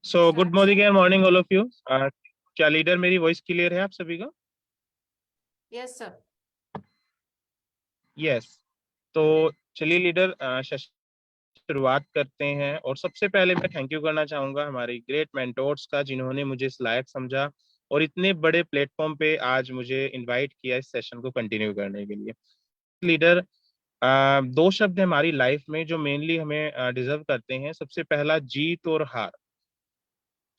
So good morning all of you. क्या leader मेरी voice clear है आप सभी का? Yes sir. यस। तो चलिए लीडर, शुरुआत करते हैं। और सबसे पहले मैं थैंक यू करना चाहूंगा हमारे ग्रेट मेंटोर्स का, जिन्होंने मुझे इस लायक समझा और इतने बड़े प्लेटफॉर्म पे आज मुझे इनवाइट किया इस सेशन को कंटिन्यू करने के लिए। लीडर, दो शब्द है हमारी लाइफ में जो मेनली हमें डिजर्व करते हैं। सबसे पहला जीत और हार,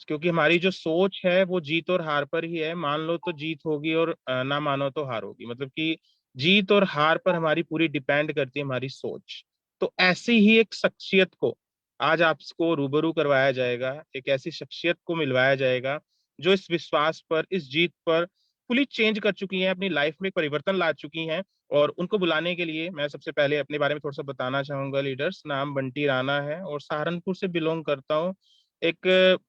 क्योंकि हमारी जो सोच है वो जीत और हार पर ही है। मान लो तो जीत होगी और ना मानो तो हार होगी। मतलब कि जीत और हार पर हमारी पूरी डिपेंड करती है हमारी सोच। तो ऐसी ही एक शख्सियत को आज आपको रूबरू करवाया जाएगा, एक ऐसी शख्सियत को मिलवाया जाएगा जो इस विश्वास पर, इस जीत पर फुली चेंज कर चुकी हैं, अपनी लाइफ में एक परिवर्तन ला चुकी हैं। और उनको बुलाने के लिए मैं सबसे पहले अपने बारे में थोड़ा सा बताना चाहूंगा। लीडर्स, नाम बंटी राणा है और सहारनपुर से बिलोंग करता हूँ। एक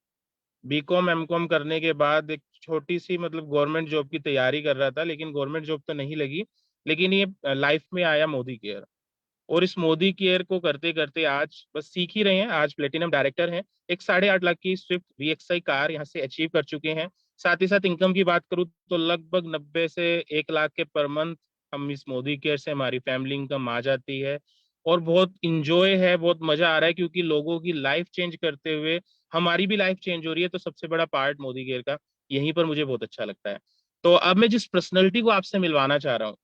बीकॉम एमकॉम करने के बाद एक छोटी सी मतलब गवर्नमेंट जॉब की तैयारी कर रहा था, लेकिन गवर्नमेंट जॉब तो नहीं लगी। लेकिन ये लाइफ में आया मोदी केयर, और इस मोदी केयर को करते करते आज बस सीख ही रहे हैं। आज प्लेटिनम डायरेक्टर हैं। एक 8.5 लाख की स्विफ्ट VXI कार यहाँ से अचीव कर चुके हैं। साथ ही साथ इनकम की बात करूँ तो लगभग 90 से 1 लाख के पर मंथ हम इस मोदी केयर से हमारी फैमिली इनकम आ जाती है। और बहुत इंजॉय है, बहुत मजा आ रहा है, क्योंकि लोगों की लाइफ चेंज करते हुए हमारी भी लाइफ चेंज हो रही है। तो सबसे बड़ा पार्ट मोदी केयर का यहीं पर मुझे बहुत अच्छा लगता है। तो अब मैं जिस पर्सनैलिटी को आपसे मिलवाना चाह रहा हूँ,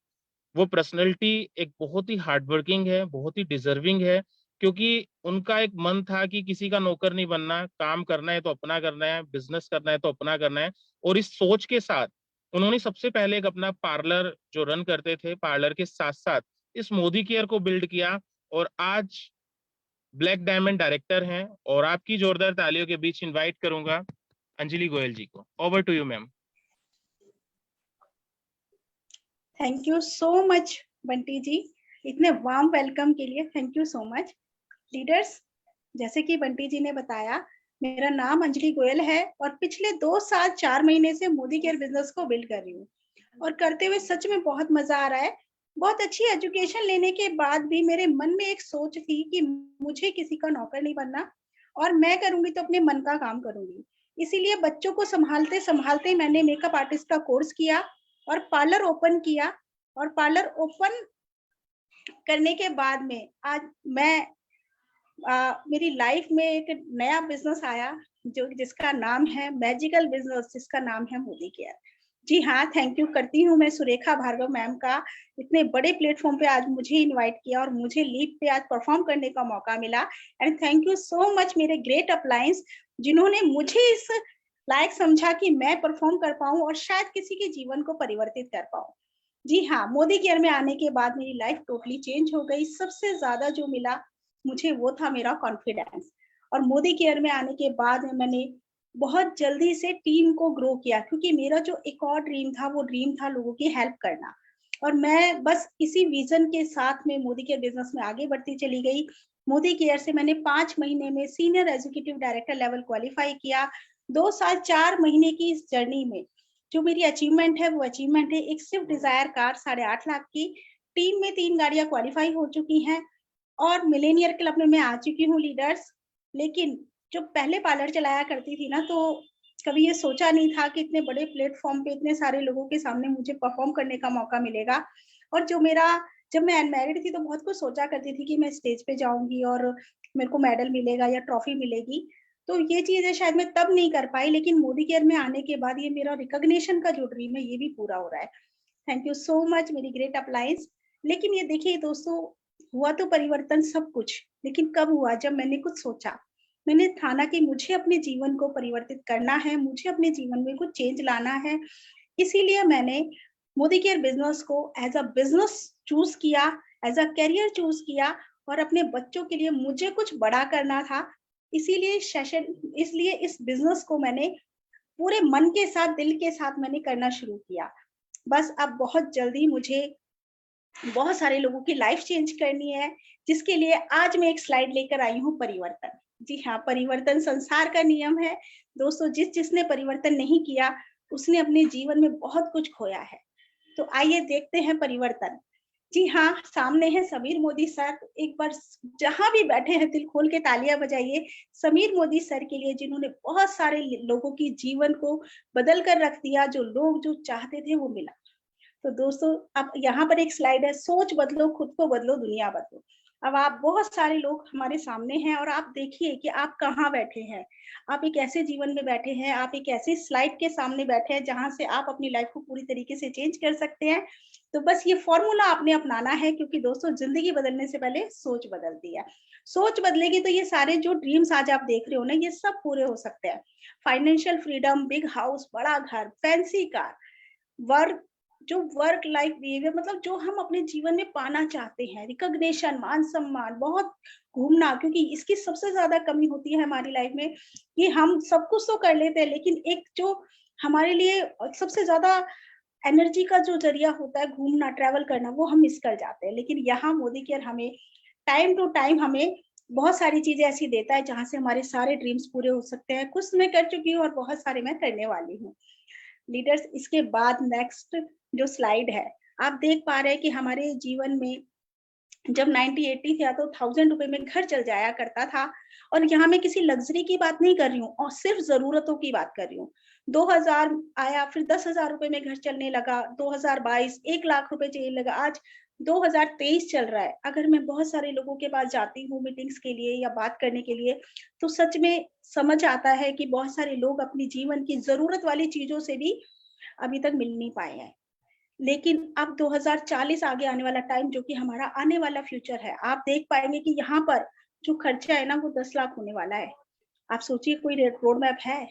वो पर्सनैलिटी एक बहुत ही हार्डवर्किंग है, बहुत ही डिजर्विंग है। क्योंकि उनका एक मन था कि किसी का नौकर नहीं बनना, काम करना है तो अपना करना है, बिजनेस करना है तो अपना करना है। और इस सोच के साथ उन्होंने सबसे पहले एक अपना पार्लर जो रन करते थे, पार्लर के साथ साथ इस मोदी केयर को बिल्ड किया। और आज ब्लैक डायमंड डायरेक्टर हैं। और आपकी जोरदार तालियों के बीच इनवाइट करूंगा अंजलि गोयल जी को। Over to you ma'am. Thank you so much Bunty ji, इतने वार्म वेलकम के लिए thank you so much. Leaders, जैसे कि बंटी जी ने बताया, मेरा नाम अंजलि गोयल है और पिछले 2 साल 4 महीने से मोदी केयर बिजनेस को बिल्ड कर रही हूँ और करते हुए सच में बहुत मजा आ रहा है। बहुत अच्छी एजुकेशन लेने के बाद भी मेरे मन में एक सोच थी कि मुझे किसी का नौकर नहीं बनना और मैं करूंगी तो अपने मन का काम करूंगी। इसीलिए बच्चों को संभालते संभालते मैंने मेकअप आर्टिस्ट का कोर्स किया और पार्लर ओपन किया। और पार्लर ओपन करने के बाद में आज मैं मेरी लाइफ में एक नया बिजनेस आया जिसका नाम है मैजिकल बिजनेस, जिसका नाम है मोदी केयर। जी हाँ, थैंक यू करती हूँ मैं सुरेखा भार्गव मैम का, इतने बड़े प्लेटफॉर्म पे आज मुझे इनवाइट किया और मुझे लीड पे आज परफॉर्म करने का मौका मिला। And thank you so much मेरे ग्रेट अपलायंस, जिन्होंने मुझे इस लायक समझा कि मैं परफॉर्म कर पाऊँ और शायद किसी के जीवन को परिवर्तित कर पाऊँ। जी हाँ, मोदी केयर में आने के बाद मेरी लाइफ टोटली चेंज हो गई। सबसे ज्यादा जो मिला मुझे वो था मेरा कॉन्फिडेंस। और मोदी केयर में आने के बाद मैंने बहुत जल्दी से टीम को ग्रो किया, क्योंकि मेरा जो एक और ड्रीम था वो ड्रीम था लोगों की हेल्प करना। और मैं बस इसी विजन के साथ में मोदी केयर बिजनेस में आगे बढ़ती चली गई। मोदी केयर से मैंने 5 महीने में senior executive director level qualify किया। 2 साल 4 महीने की इस जर्नी में जो मेरी अचीवमेंट है वो अचीवमेंट है एक स्विफ्ट डिजायर कार 8.5 लाख की। टीम में 3 गाड़ियां क्वालिफाई हो चुकी हैं और मिलेनियर क्लब में मैं आ चुकी हूँ लीडर्स। लेकिन जो पहले पार्लर चलाया करती थी ना, तो कभी ये सोचा नहीं था कि इतने बड़े प्लेटफॉर्म पे इतने सारे लोगों के सामने मुझे परफॉर्म करने का मौका मिलेगा। और जो मेरा, जब मैं अनमैरिड थी तो बहुत कुछ सोचा करती थी कि मैं स्टेज पे जाऊंगी और मेरे को मेडल मिलेगा या ट्रॉफी मिलेगी। तो ये चीजें शायद मैं तब नहीं कर पाई, लेकिन मोदी केयर में आने के बाद ये मेरा रिकॉग्निशन का जो ड्रीम है ये भी पूरा हो रहा है। थैंक यू सो मच मेरी ग्रेट अपलायंस। लेकिन ये देखिए दोस्तों, हुआ तो परिवर्तन सब कुछ, लेकिन कब हुआ? जब मैंने कुछ सोचा, मैंने ठाना कि मुझे अपने जीवन को परिवर्तित करना है, मुझे अपने जीवन में कुछ चेंज लाना है। इसीलिए मैंने मोदी केयर बिजनेस को एज अ बिजनेस चूज किया, एज अ करियर चूज किया और अपने बच्चों के लिए मुझे कुछ बड़ा करना था। इसलिए इस बिजनेस को मैंने पूरे मन के साथ, दिल के साथ मैंने करना शुरू किया। बस अब बहुत जल्दी मुझे बहुत सारे लोगों की लाइफ चेंज करनी है, जिसके लिए आज मैं एक स्लाइड लेकर आई हूँ, परिवर्तन। जी हाँ, परिवर्तन संसार का नियम है दोस्तों। जिसने परिवर्तन नहीं किया उसने अपने जीवन में बहुत कुछ खोया है। तो आइए देखते हैं परिवर्तन। जी हाँ, सामने है समीर मोदी सर। एक बार जहां भी बैठे हैं दिल खोल के तालियां बजाइए समीर मोदी सर के लिए, जिन्होंने बहुत सारे लोगों की जीवन को बदल कर रख दिया। जो लोग जो चाहते थे वो मिला। तो दोस्तों अब यहाँ पर एक स्लाइड है, सोच बदलो, खुद को बदलो, दुनिया बदलो। अब आप बहुत सारे लोग हमारे सामने हैं और आप देखिए कि आप कहाँ बैठे हैं। आप एक ऐसे जीवन में बैठे हैं, आप एक ऐसी स्लाइड के सामने बैठे हैं जहां से आप अपनी लाइफ को पूरी तरीके से चेंज कर सकते हैं। तो बस ये फॉर्मूला आपने अपनाना है, क्योंकि दोस्तों जिंदगी बदलने से पहले सोच बदलती है। सोच बदलेगी तो ये सारे जो ड्रीम्स आज आप देख रहे हो ना, ये सब पूरे हो सकते हैं। फाइनेंशियल फ्रीडम, बिग हाउस, बड़ा घर, फैंसी कार, वर्क, जो वर्क लाइफ बिहेवियर, मतलब जो हम अपने जीवन में पाना चाहते हैं, रिकॉग्निशन, मान सम्मान, बहुत घूमना, क्योंकि इसकी सबसे ज्यादा कमी होती है हमारी लाइफ में कि हम सब कुछ तो कर लेते हैं, लेकिन एक जो हमारे लिए सबसे ज्यादा एनर्जी का जो जरिया होता है घूमना, ट्रैवल करना, वो हम मिस कर जाते हैं। लेकिन यहाँ मोदी केयर हमें टाइम टू टाइम हमें बहुत सारी चीजें ऐसी देता है जहां से हमारे सारे ड्रीम्स पूरे हो सकते हैं। कुछ मैं कर चुकी हूँ और बहुत सारे मैं करने वाली हूँ। लीडर्स, इसके बाद नेक्स्ट जो स्लाइड है, आप देख पा रहे हैं कि हमारे जीवन में जब 90-80 था तो 1000 रुपए में घर चल जाया करता था। और यहाँ मैं किसी लग्जरी की बात नहीं कर रही हूँ और सिर्फ जरूरतों की बात कर रही हूँ। 2000 आया, फिर 10,000 रुपए में घर चलने लगा, 2022 1 लाख रुपए चलने लगा, आज 2023 चल रहा है। अगर मैं बहुत सारे लोगों के पास जाती हूँ मीटिंग्स के लिए या बात करने के लिए, तो सच में समझ आता है कि बहुत सारे लोग अपनी जीवन की जरूरत वाली चीजों से भी अभी तक मिल नहीं पाए हैं। लेकिन अब 2040 आगे आने वाला टाइम, जो कि हमारा आने वाला फ्यूचर है, आप देख पाएंगे कि यहाँ पर जो खर्चा है ना, वो 10 लाख होने वाला है। आप सोचिए कोई रोड मैप है,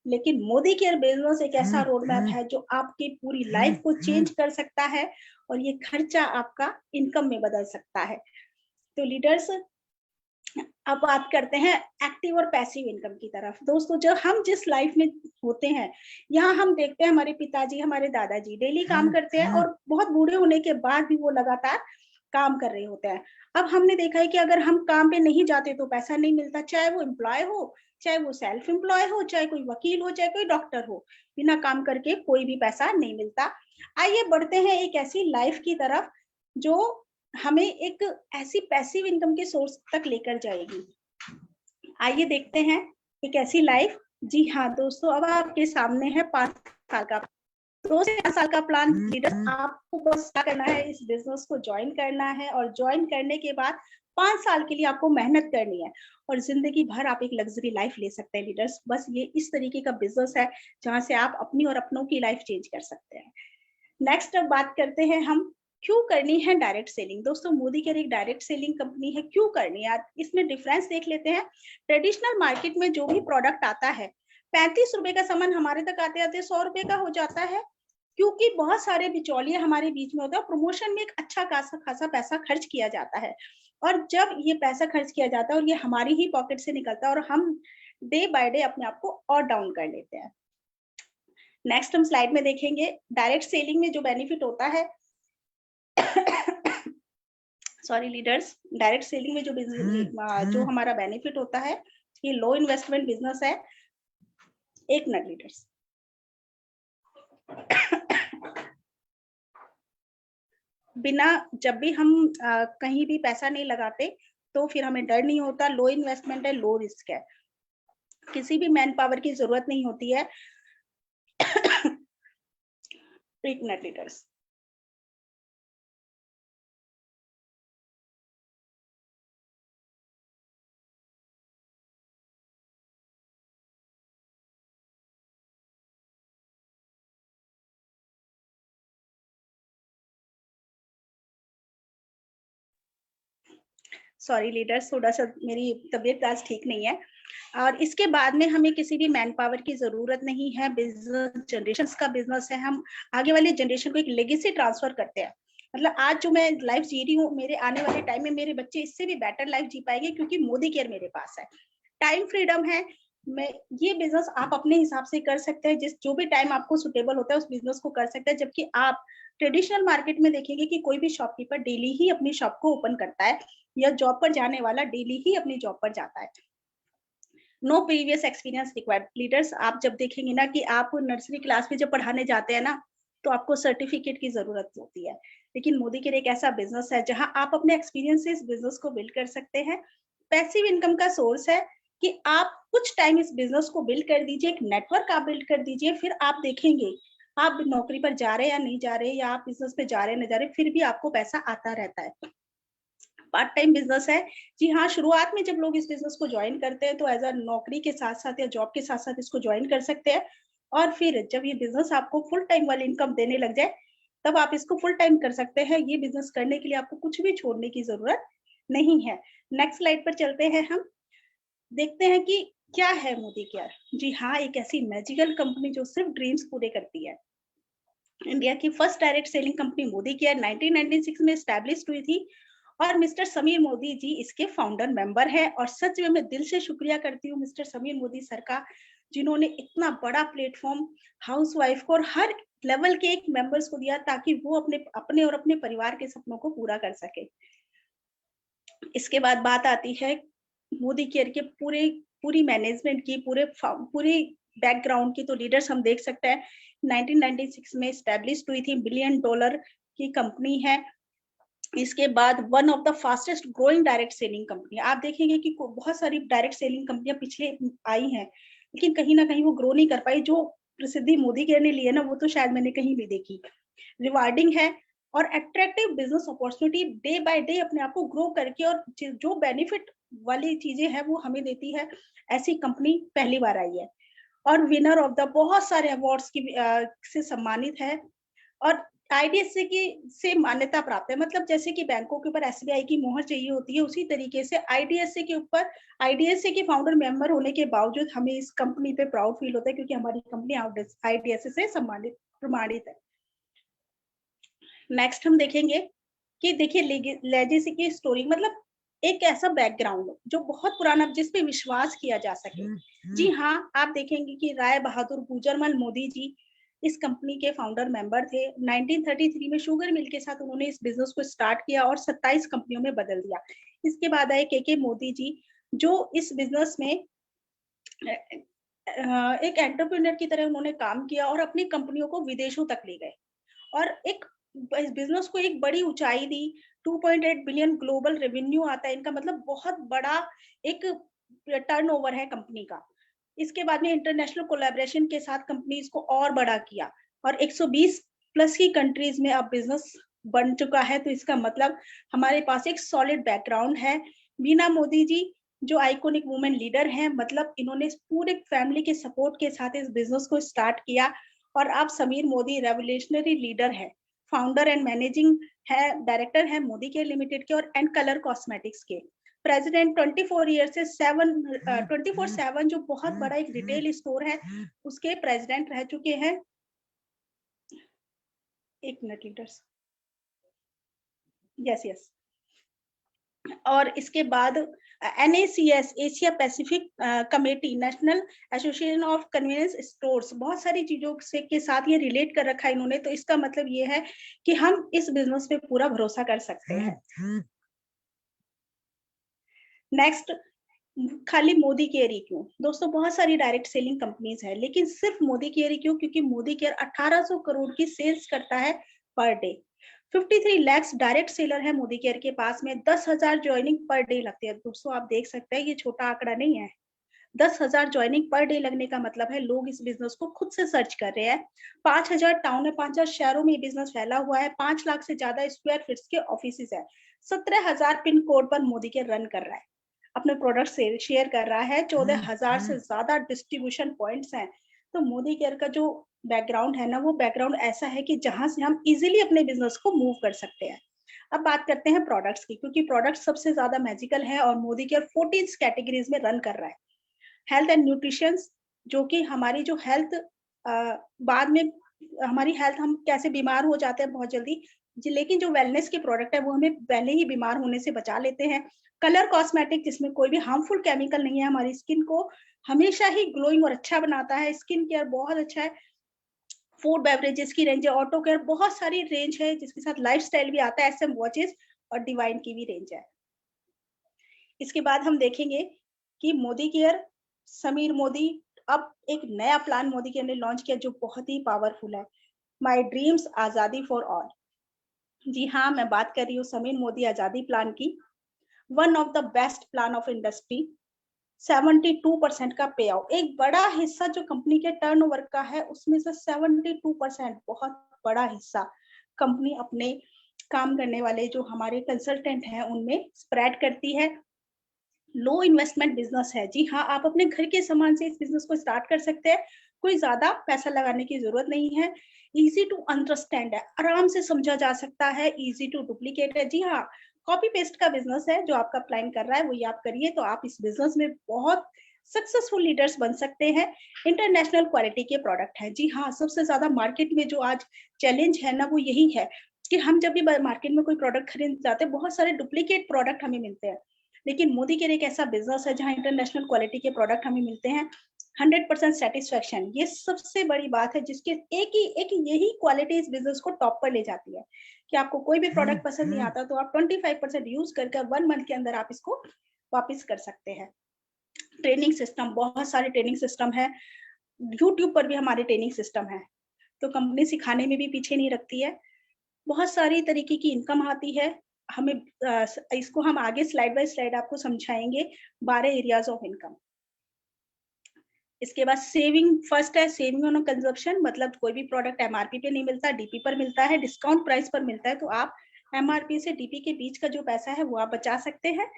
लेकिन मोदी केयर बिजनेस एक ऐसा रोड मैप है जो आपकी पूरी लाइफ को चेंज कर सकता है और ये खर्चा आपका इनकम में बदल सकता है। तो लीडर्स, अब बात करते हैं एक्टिव और पैसिव इनकम की तरफ। दोस्तों, जब हम जिस लाइफ में होते हैं, यहाँ हम देखते हैं हमारे पिताजी, हमारे दादाजी डेली काम करते हैं और बहुत बूढ़े होने के बाद भी वो लगातार काम कर रहे होते हैं। अब हमने देखा है कि अगर हम काम पे नहीं जाते तो पैसा नहीं मिलता, चाहे वो एम्प्लॉय हो, चाहे वो सेल्फ एम्प्लॉय हो, चाहे कोई वकील हो, चाहे कोई डॉक्टर हो, बिना काम करके कोई भी पैसा नहीं मिलता। आइए बढ़ते हैं एक ऐसी लाइफ की तरफ जो हमें एक ऐसी पैसिव इनकम के सोर्स तक लेकर जाएगी। आइए देखते हैं एक ऐसी लाइफ। जी हाँ दोस्तों, अब आपके सामने है 5 साल का, 2 से 5 साल का प्लान। लीडर, आपको बस क्या करना है, इस बिजनेस को ज्वाइन करना है और ज्वाइन करने के बाद 5 साल के लिए आपको मेहनत करनी है और जिंदगी भर आप एक लग्जरी लाइफ ले सकते हैं। लीडर्स, बस ये इस तरीके का बिजनेस है जहां से आप अपनी और अपनों की लाइफ चेंज कर सकते हैं। नेक्स्ट अब बात करते हैं हम, क्यों करनी है डायरेक्ट सेलिंग। दोस्तों, मोदी केयर एक डायरेक्ट सेलिंग कंपनी है। क्यों करनी है, इसमें डिफरेंस देख लेते हैं। ट्रेडिशनल मार्केट में जो भी प्रोडक्ट आता है, 35 रुपए का सामान हमारे तक आते आते 100 रुपए का हो जाता है, क्योंकि बहुत सारे बिचौलिए हमारे बीच में होता है। प्रमोशन में एक अच्छा खासा पैसा खर्च किया जाता है और जब ये पैसा खर्च किया जाता है और ये हमारी ही पॉकेट से निकलता है और हम डे बाय डे अपने आप को और डाउन कर लेते हैं। नेक्स्ट हम स्लाइड में देखेंगे डायरेक्ट सेलिंग में जो बेनिफिट होता है। सॉरी लीडर्स, डायरेक्ट सेलिंग में जो हमारा बेनिफिट होता है, ये लो इन्वेस्टमेंट बिजनेस है। एक मिनट लीडर्स। बिना, जब भी हम कहीं भी पैसा नहीं लगाते तो फिर हमें डर नहीं होता। लो इन्वेस्टमेंट है, लो रिस्क है, किसी भी मैन पावर की जरूरत नहीं होती है। एक मिनट लीडर्स। सॉरी लीडर्स, थोड़ा सा मेरी तबीयत आज ठीक नहीं है। और इसके बाद में हमें किसी भी मैन पावर की जरूरत नहीं है। बिजनेस जनरेशन का बिजनेस है, हम आगे वाले जनरेशन को एक लेगेसी ट्रांसफर करते हैं। मतलब आज जो मैं लाइफ जी रही हूँ, मेरे आने वाले टाइम में मेरे बच्चे इससे भी बेटर लाइफ जी पाएंगे, क्योंकि मोदी केयर मेरे पास है, टाइम फ्रीडम है। मैं ये बिजनेस आप अपने हिसाब से कर सकते हैं, जिस जो भी टाइम आपको सुटेबल होता है उस बिजनेस को कर सकते हैं। जबकि आप ट्रेडिशनल मार्केट में देखेंगे कि कोई भी शॉपकीपर डेली ही अपनी शॉप को ओपन करता है या जॉब पर जाने वाला डेली ही अपनी जॉब पर जाता है। No previous experience required. Leaders, आप जब देखेंगे ना कि आप नर्सरी क्लास में जब पढ़ाने जाते हैं ना, तो आपको सर्टिफिकेट की जरूरत होती है। लेकिन मोदी केयर एक ऐसा बिजनेस है जहां आप अपने एक्सपीरियंस से इस बिजनेस को बिल्ड कर सकते हैं। पैसिव इनकम का सोर्स है कि आप कुछ टाइम इस बिजनेस को बिल्ड कर दीजिए, एक नेटवर्क आप बिल्ड कर दीजिए, फिर आप देखेंगे आप नौकरी पर जा रहे हैं या नहीं जा रहे, या आप बिजनेस पे जा रहे हैं नहीं जा रहे, फिर भी आपको पैसा आता रहता है। पार्ट टाइम बिजनेस है। जी हाँ, शुरुआत में जब लोग इस बिजनेस को ज्वाइन करते हैं तो एज अ नौकरी के साथ साथ या जॉब के साथ साथ इसको ज्वाइन कर सकते हैं, और फिर जब ये बिजनेस आपको फुल टाइम वाली इनकम देने लग जाए तब आप इसको फुल टाइम कर सकते हैं। ये बिजनेस करने के लिए आपको कुछ भी छोड़ने की जरूरत नहीं है। नेक्स्ट स्लाइड पर चलते हैं, हम देखते हैं कि क्या है मोदी केयर। जी हाँ, एक ऐसी मैजिकल कंपनी जो सिर्फ ड्रीम्स पूरे करती है। इंडिया की first direct selling company Modi care 1996 में स्टैब्लिश हुई थी, और मिस्टर समीर मोदी जी इसके फाउंडर मेंबर हैं। और सच में मैं दिल से शुक्रिया करती हूँ मिस्टर समीर मोदी सर का, जिन्होंने इतना बड़ा प्लेटफॉर्म हाउसवाइफ को और हर लेवल के एक मेंबर्स को दिया ताकि वो अपने अपने और अपने परिवार के सपनों को पूरा कर सके। इसके बाद बात आती है मोदी केयर के पूरी मैनेजमेंट की, पूरी बैकग्राउंड की। तो लीडर्स हम देख सकते हैं 1996 में स्टैब्लिश हुई थी, $1 बिलियन की कंपनी है। इसके बाद one of the fastest growing direct selling company. आप देखेंगे कि बहुत सारी डायरेक्ट सेलिंग कंपनियां पिछले आई हैं, लेकिन कहीं ना कहीं वो ग्रो नहीं कर पाई। जो प्रसिद्धि मोदी केयर ने ली है ना, वो तो शायद मैंने कहीं भी देखी। रिवार्डिंग है और attractive business opportunity, day by day अपने आप को ग्रो करके, और जो बेनिफिट वाली चीजें हैं वो हमें देती है, ऐसी कंपनी पहली बार आई है। और विनर ऑफ द बहुत सारे अवार्ड्स की से सम्मानित है, और आईडीएससी की से मान्यता प्राप्त है। मतलब जैसे कि बैंकों के ऊपर एसबीआई की मोहर चाहिए होती है, उसी तरीके से आईडीएससी के ऊपर, आईडीएससी के फाउंडर मेंबर होने के बावजूद हमें इस कंपनी पे प्राउड फील होता है, क्योंकि हमारी कंपनी आईडीएससी से सम्मानित प्रमाणित है। नेक्स्ट हम देखेंगे कि देखिए लेगेसी की स्टोरी, मतलब एक ऐसा बैकग्राउंड जो बहुत पुराना, जिस पे विश्वास किया जा सके। जी हाँ, आप देखेंगे कि राय बहादुर गुजरमल मोदी जी इस कंपनी के फाउंडर मेंबर थे। 1933 में शुगर मिल के साथ उन्होंने इस बिजनेस को स्टार्ट किया और 27 कंपनियों में बदल दिया। इसके बाद आए के मोदी जी, जो इस बिजनेस में एक एंटरप्रेन्योर की तरह उन्होंने काम किया और अपनी कंपनियों को विदेशों तक ले गए, और एक इस बिजनेस को एक बड़ी ऊंचाई दी। 2.8 बिलियन ग्लोबल रेवेन्यू आता है इनका, मतलब बहुत बड़ा एक टर्नओवर है कंपनी का। इसके बाद में इंटरनेशनल कोलैबोरेशन के साथ कंपनी इसको और बड़ा किया, और 120 प्लस की कंट्रीज में अब बिजनेस बन चुका है। तो इसका मतलब हमारे पास एक सॉलिड बैकग्राउंड है। बीना मोदी जी जो आइकॉनिक वुमेन लीडर हैं, मतलब इन्होंने पूरे फैमिली के सपोर्ट के साथ इस बिजनेस को स्टार्ट किया। और अब समीर मोदी रेवोल्यूशनरी लीडर है, फाउंडर एंड मैनेजिंग है डायरेक्टर है मोदी केयर लिमिटेड के और एंड कलर कॉस्मेटिक्स के। प्रेसिडेंट 24 ईयर से 24/7 जो बहुत बड़ा एक रिटेल स्टोर है उसके प्रेसिडेंट रह चुके हैं। एक मिनट लीडर्स, यस। और इसके बाद NACS Asia Pacific committee, national association of convenience stores, बहुत सारी चीजों से के साथ ये रिलेट कर रखा है इन्होंने। तो इसका मतलब ये है कि हम इस बिजनेस पे पूरा भरोसा कर सकते हैं। नेक्स्ट, खाली मोदी केयर ही क्यों? दोस्तों बहुत सारी डायरेक्ट सेलिंग कंपनीज है, लेकिन सिर्फ मोदी केयर ही क्यों? क्योंकि मोदी केयर 1800 करोड़ की सेल्स करता है per day. 53 lakh direct seller है मोदी केयर के पास में। 10,000 ज्वाइनिंग पर डे लगती है। दोस्तों आप देख सकते हैं ये छोटा आंकड़ा नहीं है। 10,000 ज्वाइनिंग पर डे लगने का मतलब है लोग इस बिजनेस को खुद से सर्च कर रहे हैं। 5,000 टाउन है, 5,000 शहरों में बिजनेस फैला हुआ है। 5 लाख से ज्यादा स्क्वायर फीट के ऑफिस है। 17,000 पिन कोड पर मोदी केयर रन कर रहा है, अपने प्रोडक्ट से शेयर कर रहा है। 14,000 से ज्यादा डिस्ट्रीब्यूशन पॉइंट्स हैं। तो मोदी केयर का जो बैकग्राउंड है ना, वो बैकग्राउंड ऐसा है कि जहां से हम इजीली अपने बिजनेस को मूव कर सकते हैं। अब बात करते हैं प्रोडक्ट्स की, क्योंकि प्रोडक्ट सबसे ज्यादा मैजिकल है और मोदी केयर 14 कैटेगरीज में रन कर रहा है। हेल्थ एंड न्यूट्रिशन, जो कि हमारी जो हेल्थ बाद में हमारी हेल्थ, हम कैसे बीमार हो जाते हैं बहुत जल्दी, लेकिन जो वेलनेस के प्रोडक्ट है वो हमें पहले ही बीमार होने से बचा लेते हैं। कलर कॉस्मेटिक, जिसमें कोई भी हार्मफुल केमिकल नहीं है, हमारी स्किन को हमेशा ही ग्लोइंग और अच्छा बनाता है। स्किन केयर बहुत अच्छा है। फूड बेवरेजेस की रेंज है, ऑटो केयर, बहुत सारी रेंज है, जिसके साथ लाइफस्टाइल भी आता है, SM वॉचेस और डिवाइन की भी रेंज है। इसके बाद हम देखेंगे कि मोदी केयर, समीर मोदी, अब एक नया प्लान मोदी केयर ने लॉन्च किया जो बहुत ही पावरफुल है, माय ड्रीम्स आजादी फॉर ऑल। जी हाँ, मैं बात कर रही हूँ समीर मोदी आजादी प्लान की। One of the best plan of industry. 72% का पे आउट, एक बड़ा हिस्सा जो कंपनी के टर्नओवर का है उसमें से 72%, बहुत बड़ा हिस्सा कंपनी अपने काम करने वाले जो हमारे कंसल्टेंट हैं उनमें स्प्रेड करती है। लो इन्वेस्टमेंट बिजनेस है। जी हाँ, आप अपने घर के सामान से इस बिजनेस को स्टार्ट कर सकते हैं। कोई ज्यादा पैसा लगाने की जरूरत नहीं है। इजी टू अंडरस्टैंड है, आराम से समझा जा सकता है। इजी टू डुप्लीकेट है। जी हाँ, कॉपी पेस्ट का बिजनेस है। जो आपका क्लाइंट कर रहा है वही आप करिए, तो आप इस बिजनेस में बहुत सक्सेसफुल लीडर्स बन सकते हैं। इंटरनेशनल क्वालिटी के प्रोडक्ट है। जी हाँ, सबसे ज्यादा मार्केट में जो आज चैलेंज है ना, वो यही है कि हम जब भी मार्केट में कोई प्रोडक्ट खरीदने जाते हैं, बहुत सारे डुप्लीकेट प्रोडक्ट हमें मिलते हैं। लेकिन मोदी केयर एक ऐसा बिजनेस है जहां इंटरनेशनल क्वालिटी के प्रोडक्ट हमें मिलते हैं। 100% सेटिस्फेक्शन, ये सबसे बड़ी बात है, जिसके एक यही क्वालिटी इस बिजनेस को टॉप पर ले जाती है कि आपको कोई भी प्रोडक्ट पसंद नहीं आता तो आप 25% यूज करके 1 मंथ के अंदर आप इसको वापस कर सकते हैं। ट्रेनिंग सिस्टम, बहुत सारे ट्रेनिंग सिस्टम है। यूट्यूब पर भी हमारे ट्रेनिंग सिस्टम है, तो कंपनी सिखाने में भी पीछे नहीं रखती है। बहुत सारी तरीके की इनकम आती है हमें। इसको हम आगे स्लाइड बाय स्लाइड आपको समझाएंगे। 12 एरियाज ऑफ इनकम। इसके बाद सेविंग फर्स्ट है, सेविंग ऑन कंजप्शन, मतलब कोई भी प्रोडक्ट एमआरपी पे नहीं मिलता, डीपी पर मिलता है, डिस्काउंट प्राइस पर मिलता है, तो आप एमआरपी से डीपी के बीच का जो पैसा है वो आप बचा सकते हैं।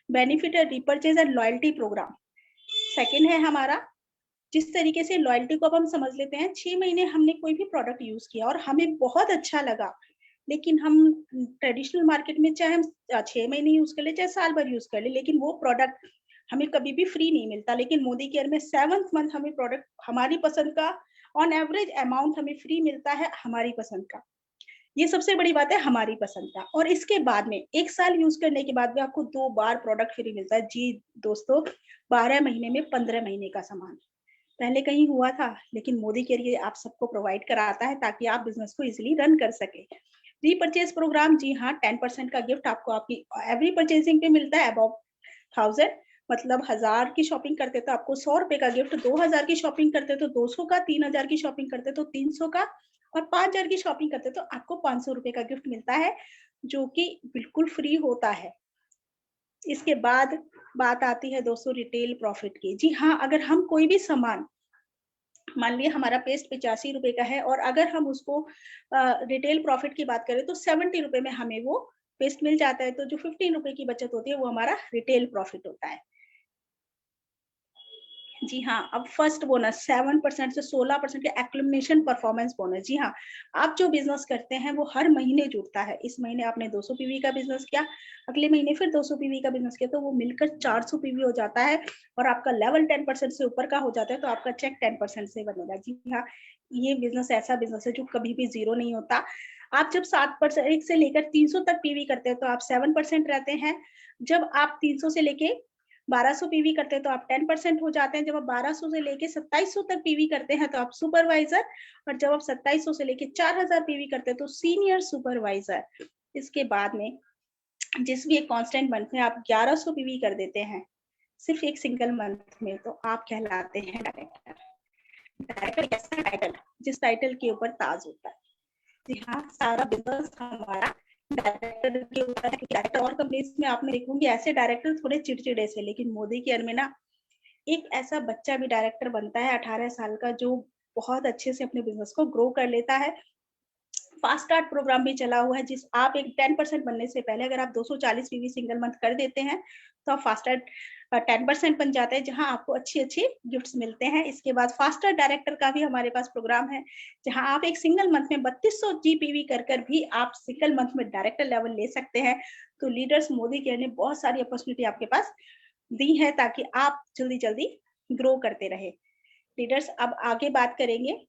बेनिफिट है repurchase and loyalty programme. Second है हमारा, जिस तरीके से लॉयल्टी को अब हम समझ लेते हैं। 6 महीने हमने कोई भी प्रोडक्ट यूज किया और हमें बहुत अच्छा लगा, लेकिन हम ट्रेडिशनल मार्केट में चाहे हम 6 महीने यूज कर ले चाहे साल भर यूज कर ले, लेकिन वो प्रोडक्ट हमें कभी भी फ्री नहीं मिलता। लेकिन मोदी केयर में 7th मंथ हमें प्रोडक्ट हमारी पसंद का ऑन एवरेज अमाउंट हमें फ्री मिलता है, हमारी पसंद का। ये सबसे बड़ी बात है, हमारी पसंद का। और इसके बाद में 1 साल यूज करने के बाद भी आपको 2 बार प्रोडक्ट फ्री मिलता है। जी दोस्तों, 12 महीने में 15 महीने का सामान पहले कहीं हुआ था, लेकिन मोदी केयर ये आप सबको प्रोवाइड कराता है ताकि आप बिजनेस को इजिली रन कर सके। रीपरचेज प्रोग्राम, जी हाँ, 10% का गिफ्ट आपको आपकी एवरी परचेजिंग पे मिलता है अबव 1000, मतलब 1000 की शॉपिंग करते तो आपको 100 रुपए का गिफ्ट, 2000 की शॉपिंग करते तो 200 का, 3000 की शॉपिंग करते तो 300 का, और 5000 की शॉपिंग करते तो आपको 500 रुपए का गिफ्ट मिलता है, जो कि बिल्कुल फ्री होता है। इसके बाद बात आती है दोस्तों रिटेल प्रॉफिट की। जी हाँ, अगर हम कोई भी सामान, मान लिया हमारा पेस्ट 85 रुपए का है और अगर हम उसको रिटेल प्रॉफिट की बात करें तो 70 रुपए में हमें वो पेस्ट मिल जाता है, तो जो 15 रुपए की बचत होती है वो हमारा रिटेल प्रॉफिट होता है। जी हाँ, अब फर्स्ट बोनस 7% से 16% के एक्लुमिनेशन परफॉर्मेंस बोनस। जी हाँ, आप जो बिजनेस करते हैं वो हर महीने जुड़ता है। इस महीने आपने 200 पीवी का बिजनेस किया, अगले महीने फिर 200 पीवी का बिजनेस किया, तो वो मिलकर 400 पीवी हो जाता है और आपका लेवल 10% से ऊपर का हो जाता है, तो आपका चेक 10% से बनेगा। जी हाँ, ये बिजनेस ऐसा बिजनेस है जो कभी भी जीरो नहीं होता। आप जब 7% से लेकर 300 तक पीवी करते हैं तो आप 7% रहते हैं। जब आप 300 से लेके 1200 पीवी करते हैं तो आप 10% हो जाते हैं। जब आप 1200 से लेके 2700 तक पीवी करते हैं तो आप सुपरवाइजर, और जब आप 2700 से लेके 4000 पीवी करते हैं तो सीनियर सुपरवाइजर। इसके बाद में जिस भी एक कांस्टेंट मंथ में आप 1100 पीवी कर देते हैं सिर्फ एक सिंगल मंथ में, तो आप कहलाते हैं डायरेक्टर। डायरेक्टर कैसा टाइटल, जिस टाइटल के ऊपर ताज होता है। जी हाँ, सारा बिजनेस हमारा डायरेक्टर के ऊपर है। डायरेक्टर और कंपनीज में आपने देखोगे ऐसे डायरेक्टर थोड़े चिड़चिड़े से, लेकिन मोदी केयर में ना एक ऐसा बच्चा भी डायरेक्टर बनता है 18 साल का, जो बहुत अच्छे से अपने बिजनेस को ग्रो कर लेता है। फास्ट स्टार्ट प्रोग्राम भी चला हुआ है, जिस आप एक 10% बनने से पहले अगर आप 240 पीवी सिंगल मंथ कर देते हैं तो आप फास्ट स्टार्ट 10% बन जाते हैं, जहां आपको अच्छी अच्छी गिफ्ट्स मिलते हैं। इसके बाद फास्टर डायरेक्टर का भी हमारे पास प्रोग्राम है, जहां आप एक सिंगल मंथ में 3200 जीपीवी कर भी आप सिंगल मंथ में डायरेक्टर लेवल ले सकते हैं। तो लीडर्स, मोदी केयर ने बहुत सारी अपॉर्चुनिटी आपके पास दी है ताकि आप जल्दी जल्दी ग्रो करते रहे। लीडर्स, अब आगे बात करेंगे।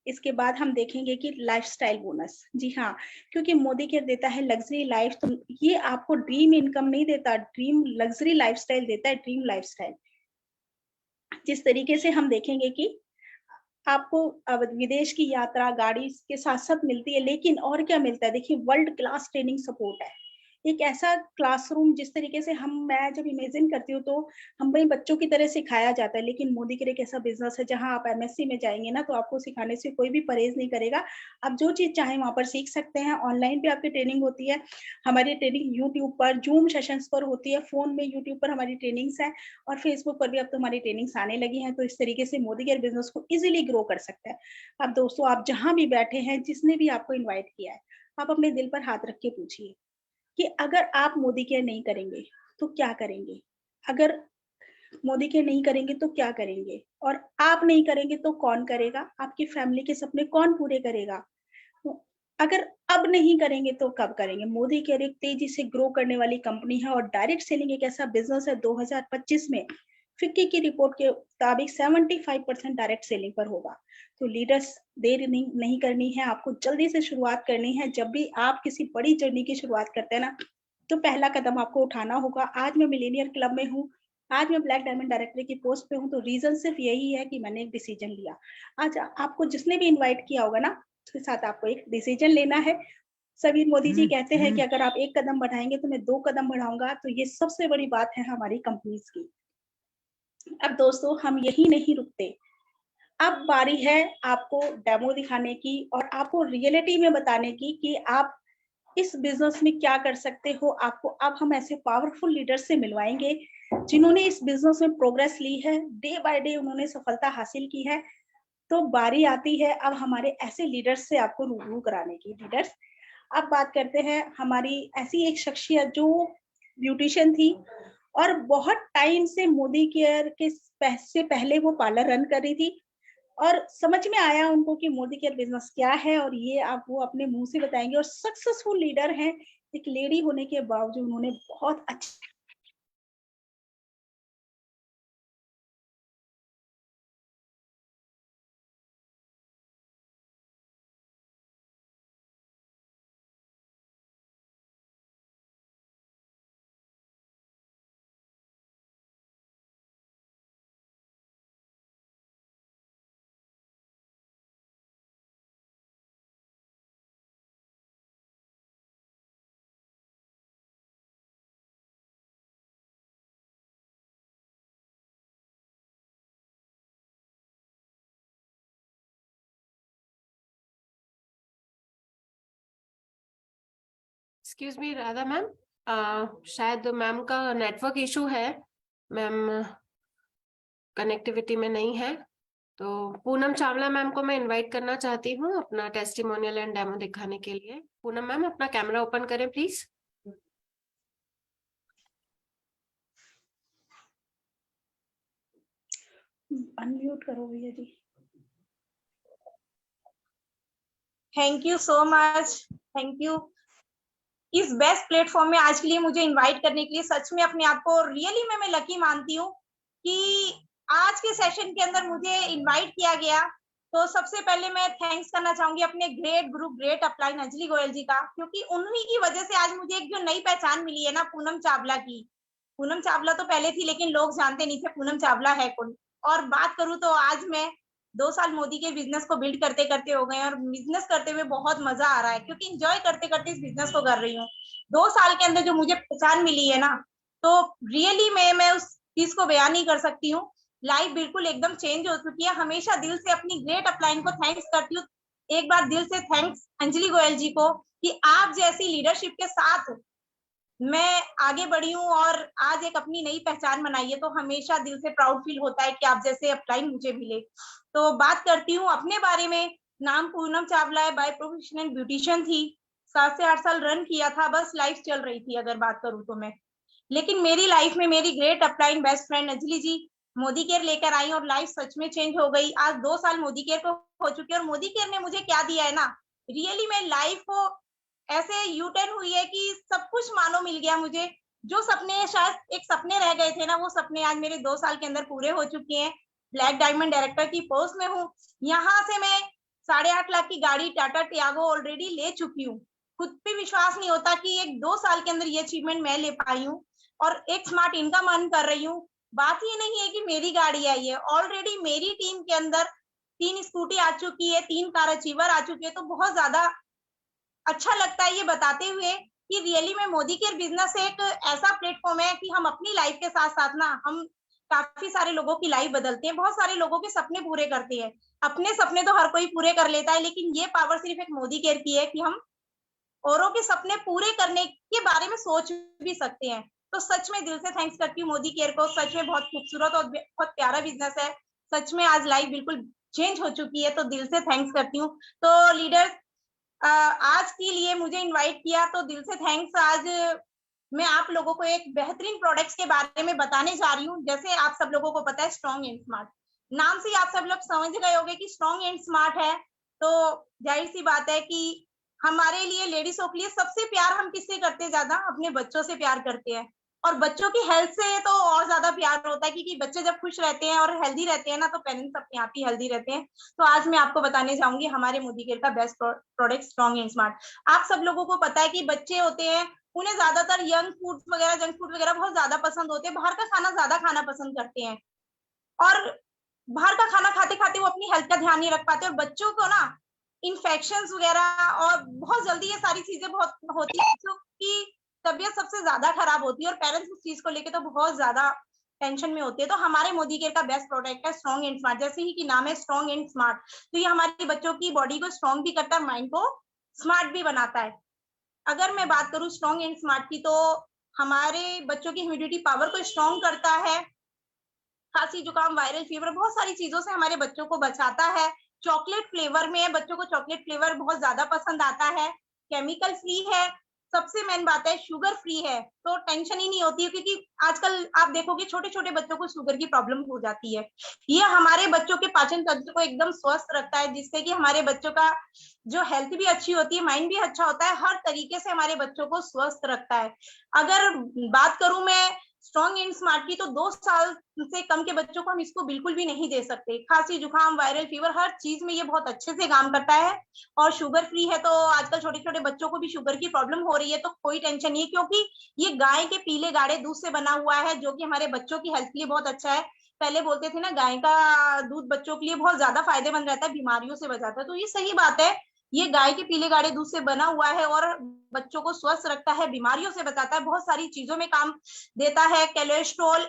इसके बाद हम देखेंगे कि लाइफस्टाइल बोनस। जी हाँ, क्योंकि मोदी केयर देता है लग्जरी लाइफ, तो ये आपको ड्रीम इनकम नहीं देता, ड्रीम लग्जरी लाइफस्टाइल देता है, ड्रीम लाइफस्टाइल। जिस तरीके से हम देखेंगे कि आपको विदेश की यात्रा गाड़ी के साथ साथ मिलती है, लेकिन और क्या मिलता है, देखिए वर्ल्ड क्लास ट्रेनिंग सपोर्ट है। एक ऐसा क्लासरूम जिस तरीके से मैं जब इमेजिन करती हूँ तो हम वही बच्चों की तरह सिखाया जाता है, लेकिन मोदी केयर एक ऐसा बिजनेस है जहाँ आप एमएससी में जाएंगे ना तो आपको सिखाने से कोई भी परहेज नहीं करेगा। आप जो चीज चाहें वहां पर सीख सकते हैं। ऑनलाइन भी आपकी ट्रेनिंग होती है, हमारी ट्रेनिंग यूट्यूब पर जूम सेशंस पर होती है, फोन में यूट्यूब पर हमारी ट्रेनिंग्स है और फेसबुक पर भी अब तो हमारी ट्रेनिंग्स आने लगी हैं। तो इस तरीके से मोदी केयर बिजनेस को इजिली ग्रो कर सकता है। अब दोस्तों, आप जहां भी बैठे हैं, जिसने भी आपको इन्वाइट किया है, आप अपने दिल पर हाथ रख के पूछिए कि अगर आप मोदी केयर नहीं करेंगे तो क्या करेंगे? अगर मोदी केयर नहीं करेंगे तो क्या करेंगे? और आप नहीं करेंगे तो कौन करेगा? आपकी फैमिली के सपने कौन पूरे करेगा? तो अगर अब नहीं करेंगे तो कब करेंगे? मोदी केयर एक तेजी से ग्रो करने वाली कंपनी है और डायरेक्ट सेलिंग एक ऐसा बिजनेस है 2025 में फिक्की की रिपोर्ट के मुताबिक 75% डायरेक्ट सेलिंग पर होगा। तो लीडर्स, देर नहीं करनी है, आपको जल्दी से शुरुआत करनी है। जब भी आप किसी बड़ी जर्नी की शुरुआत करते हैं ना, तो पहला कदम आपको उठाना होगा। आज मैं मिलेनियर क्लब में हूँ, आज मैं ब्लैक डायमंड डायरेक्टर की पोस्ट पे हूँ, तो रीजन सिर्फ यही है कि मैंने एक डिसीजन लिया। आज आपको जिसने भी इन्वाइट किया होगा ना, उसके साथ आपको एक डिसीजन लेना है। सबीर मोदी जी कहते हैं कि अगर आप एक कदम बढ़ाएंगे तो मैं 2 कदम बढ़ाऊंगा। तो ये सबसे बड़ी बात है हमारी कंपनीज की। अब दोस्तों, हम यही नहीं रुकते। अब बारी है आपको डेमो दिखाने की और आपको रियलिटी में बताने की कि आप इस बिजनेस में क्या कर सकते हो। आपको अब हम ऐसे पावरफुल लीडर से मिलवाएंगे जिन्होंने इस बिजनेस में प्रोग्रेस ली है, डे बाय डे उन्होंने सफलता हासिल की है। तो बारी आती है अब हमारे ऐसे लीडर्स से आपको रूबरू कराने की। लीडर्स, अब बात करते हैं हमारी ऐसी एक शख्सियत जो ब्यूटिशियन थी और बहुत टाइम से मोदी केयर के से पहले वो पार्लर रन कर रही थी और समझ में आया उनको कि मोदी केयर बिजनेस क्या है और ये आप वो अपने मुंह से बताएंगे। और सक्सेसफुल लीडर हैं, एक लेडी होने के बावजूद उन्होंने बहुत अच्छी एक्सक्यूज मी राधा मैम, शायद मैम का नेटवर्क इशू है। मैम कनेक्टिविटी में नहीं है। तो पूनम चावला मैम को मैं इनवाइट करना चाहती हूँ अपना टेस्टिमोनियल एंड डेमो दिखाने के लिए। पूनम मैम, अपना कैमरा ओपन करें प्लीज। अनम्यूट करो भैया जी। Thank you so much, thank you इस बेस्ट प्लेटफॉर्म में आज के लिए मुझे इनवाइट करने के लिए। सच में अपने आप को रियली मैं लकी मानती हूँ कि आज के सेशन के अंदर मुझे इनवाइट किया गया। तो सबसे पहले मैं थैंक्स करना चाहूंगी अपने ग्रेट गुरु, ग्रेट अपलाइन अंजलि गोयल जी का, क्योंकि उन्हीं की वजह से आज मुझे एक जो नई पहचान मिली है ना पूनम चावला की। पूनम चावला तो पहले थी लेकिन लोग जानते नहीं थे पूनम चावला है कौन। और बात करूं तो आज मैं 2 साल मोदी के बिजनेस को बिल्ड करते करते हो गए और बिजनेस करते हुए बहुत मजा आ रहा है, क्योंकि इंजॉय करते करते इस बिजनेस को कर रही हूँ। 2 साल के अंदर जो मुझे पहचान मिली है ना, तो रियली मैं उस चीज को बयान नहीं कर सकती हूँ। लाइफ बिल्कुल एकदम चेंज हो चुकी है। हमेशा दिल से अपनी ग्रेट अपलाइन को थैंक्स करती हूँ। एक बार दिल से थैंक्स अंजलि गोयल जी को कि आप जैसी लीडरशिप के साथ मैं आगे बढ़ी हूँ और आज एक अपनी नई पहचान बनाई है। तो हमेशा दिल से प्राउड फील होता है कि आप जैसे अपलाइन मुझे मिले। तो बात करती हूँ अपने बारे में। नाम पूनम चावला है, बाय प्रोफेशनल ब्यूटिशियन थी। 7 से 8 साल रन किया था, बस लाइफ चल रही थी अगर बात करूँ तो मैं। लेकिन मेरी लाइफ में मेरी great upline best friend Anjali ji Modicare लेकर आई और लाइफ सच में चेंज हो गई। आज 2 साल मोदी केयर को हो चुके हैं और मोदी केयर ने मुझे क्या दिया है ना, रियली मैं लाइफ को ऐसे यू टर्न हुई है कि सब कुछ मानो मिल गया मुझे। जो सपने शायद एक सपने रह गए थे ना, वो सपने आज मेरे 2 साल के अंदर पूरे हो चुके हैं। ब्लैक डायमंड डायरेक्टर की पोस्ट में हूँ। यहाँ से मैं 8.5 लाख की गाड़ी टाटा टियागो ऑलरेडी ले चुकी हूँ। खुद पे विश्वास नहीं होता कि एक 2 साल के अंदर ये अचीवमेंट मैं ले पाई हूँ और एक स्मार्ट इनकम अर्न कर रही हूँ। बात ये नहीं है कि मेरी गाड़ी आई है, ऑलरेडी मेरी टीम के अंदर 3 स्कूटी आ चुकी है, 3 कार अचीवर आ चुकी है। तो बहुत ज्यादा अच्छा लगता है ये बताते हुए कि रियली में मोदी केयर बिजनेस एक ऐसा प्लेटफॉर्म है कि हम अपनी लाइफ के साथ साथ ना हम काफी सारे लोगों की लाइफ बदलते हैं, बहुत सारे लोगों के सपने पूरे करते हैं। अपने सपने तो हर कोई पूरे कर लेता है, लेकिन ये पावर सिर्फ एक मोदी केयर की है कि हम औरों के सपने पूरे करने के बारे में सोच भी सकते हैं। तो सच में दिल से थैंक्स करती हूँ मोदी केयर को। सच में बहुत खूबसूरत और बहुत प्यारा बिजनेस है। सच में आज लाइफ बिल्कुल चेंज हो चुकी है, तो दिल से थैंक्स करती हूँ। तो लीडर्स, आज के लिए मुझे इनवाइट किया तो दिल से थैंक्स। आज मैं आप लोगों को एक बेहतरीन प्रोडक्ट्स के बारे में बताने जा रही हूँ। जैसे आप सब लोगों को पता है स्ट्रॉन्ग एंड स्मार्ट, नाम से ही आप सब लोग समझ गए होंगे कि स्ट्रॉन्ग एंड स्मार्ट है। तो जाहिर सी बात है कि हमारे लिए लेडीजों के लिए सबसे प्यार हम किससे करते हैं? ज्यादा अपने बच्चों से प्यार करते हैं, और बच्चों की हेल्थ से तो और ज्यादा प्यार होता है, क्योंकि बच्चे जब खुश रहते हैं और हेल्दी रहते हैं ना, तो पेरेंट्स अपने आप ही हेल्दी रहते हैं। तो आज मैं आपको बताने जाऊंगी हमारे मोदी केयर का best product strong and smart. आप सब लोगों को पता है कि बच्चे होते हैं, उन्हें ज्यादातर यंग फूड वगैरह, जंक फूड वगैरह बहुत ज्यादा पसंद होते हैं, बाहर का खाना ज्यादा खाना पसंद करते हैं, और बाहर का खाना खाते खाते वो अपनी हेल्थ का ध्यान नहीं रख पाते, और बच्चों को ना इन्फेक्शंस वगैरह और बहुत जल्दी ये सारी चीजें बहुत होती है, बच्चों की तबीयत सबसे ज्यादा खराब होती है, और पेरेंट्स इस चीज को लेके तो बहुत ज्यादा टेंशन में होती है। तो हमारे मोदी केयर का बेस्ट प्रोडक्ट है स्ट्रॉन्ग एंड स्मार्ट। जैसे ही कि नाम है स्ट्रॉन्ग एंड स्मार्ट, तो ये हमारे बच्चों की बॉडी को स्ट्रॉन्ग भी करता है, माइंड को स्मार्ट भी बनाता है। अगर मैं बात करूं स्ट्रॉन्ग एंड स्मार्ट की, तो हमारे बच्चों की इम्यूनिटी पावर को स्ट्रॉन्ग करता है, खांसी जुकाम वायरल फीवर बहुत सारी चीजों से हमारे बच्चों को बचाता है। चॉकलेट फ्लेवर में है, बच्चों को चॉकलेट फ्लेवर बहुत ज्यादा पसंद आता है। केमिकल फ्री है, सबसे मेन बात है शुगर फ्री है, तो टेंशन ही नहीं होती है, क्योंकि आजकल आप देखोगे छोटे छोटे बच्चों को शुगर की प्रॉब्लम हो जाती है। ये हमारे बच्चों के पाचन तंत्र को एकदम स्वस्थ रखता है, जिससे कि हमारे बच्चों का जो हेल्थ भी अच्छी होती है, माइंड भी अच्छा होता है, हर तरीके से हमारे बच्चों को स्वस्थ रखता है। अगर बात करूं मैं स्ट्रॉन्ग एंड स्मार्ट की, तो 2 साल से कम के बच्चों को हम इसको बिल्कुल भी नहीं दे सकते। खांसी जुकाम वायरल फीवर हर चीज में ये बहुत अच्छे से काम करता है, और शुगर फ्री है। तो आजकल छोटे छोटे बच्चों को भी शुगर की प्रॉब्लम हो रही है, तो कोई टेंशन नहीं है, क्योंकि ये गाय के पीले गाढ़े दूध से बना हुआ है, जो कि हमारे बच्चों की हेल्थ के लिए बहुत अच्छा है। पहले बोलते थे ना गाय का दूध बच्चों के लिए बहुत ज्यादा फायदेमंद रहता है, बीमारियों से बचाता है, तो ये सही बात है। ये गाय के पीले गाढ़े दूध से बना हुआ है, और बच्चों को स्वस्थ रखता है, बीमारियों से बचाता है, बहुत सारी चीजों में काम देता है। कोलेस्ट्रॉल,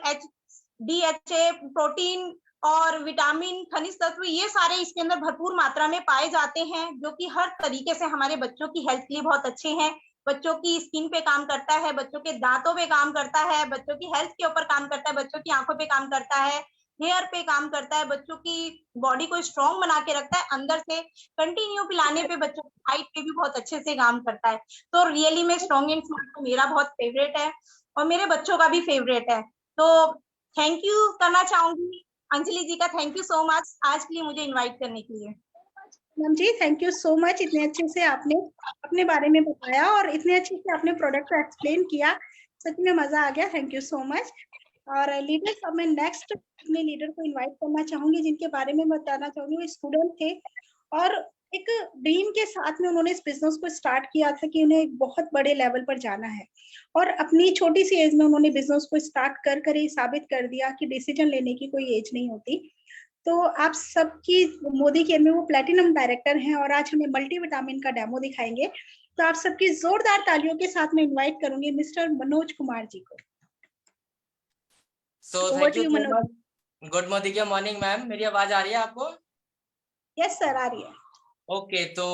DHA, प्रोटीन और विटामिन, खनिज तत्व, ये सारे इसके अंदर भरपूर मात्रा में पाए जाते हैं, जो कि हर तरीके से हमारे बच्चों की हेल्थ के लिए बहुत अच्छे हैं। बच्चों की स्किन पे काम करता है, बच्चों के दांतों पे काम करता है, बच्चों की हेल्थ के ऊपर काम करता है, बच्चों की आंखों पे काम करता है, हेयर पे काम करता है, बच्चों की बॉडी को स्ट्रॉन्ग बना के रखता है अंदर से। कंटिन्यू पिलाने पे बच्चों की हाइट पे भी बहुत अच्छे से काम करता है। तो रियली में स्ट्रॉन्ग एंड स्मार्ट तो मेरा बहुत फेवरेट है, और मेरे बच्चों का भी फेवरेट है। तो थैंक यू करना चाहूंगी अंजलि जी का, थैंक यू सो मच आज के लिए मुझे इनवाइट करने के लिए। Ma'am ji thank you so much, इतने अच्छे से आपने अपने बारे में बताया और इतने अच्छे से आपने प्रोडक्ट को एक्सप्लेन किया, सच में मजा आ गया, थैंक यू सो मच। और लीडर्स, अब मैं नेक्स्ट अपने लीडर को इनवाइट करना चाहूंगी, जिनके बारे में बताना चाहूंगी। वो स्टूडेंट थे और एक ड्रीम के साथ में उन्होंने इस बिजनेस को स्टार्ट किया था कि उन्हें एक बहुत बड़े लेवल पर जाना है, और अपनी छोटी सी एज में उन्होंने बिजनेस को स्टार्ट कर कर ही साबित कर दिया कि डिसीजन लेने की कोई एज नहीं होती। तो आप सबकी मोदी केयर में वो प्लैटिनम डायरेक्टर हैं और आज हमें मल्टीविटामिन का डेमो दिखाएंगे। तो आप सबकी जोरदार तालियों के साथ में इनवाइट करूंगी मिस्टर मनोज कुमार जी को। So thank you so much. Good morning ma'am, मेरी आवाज आ रही है आपको? यस सर, आ रही है। ओके, तो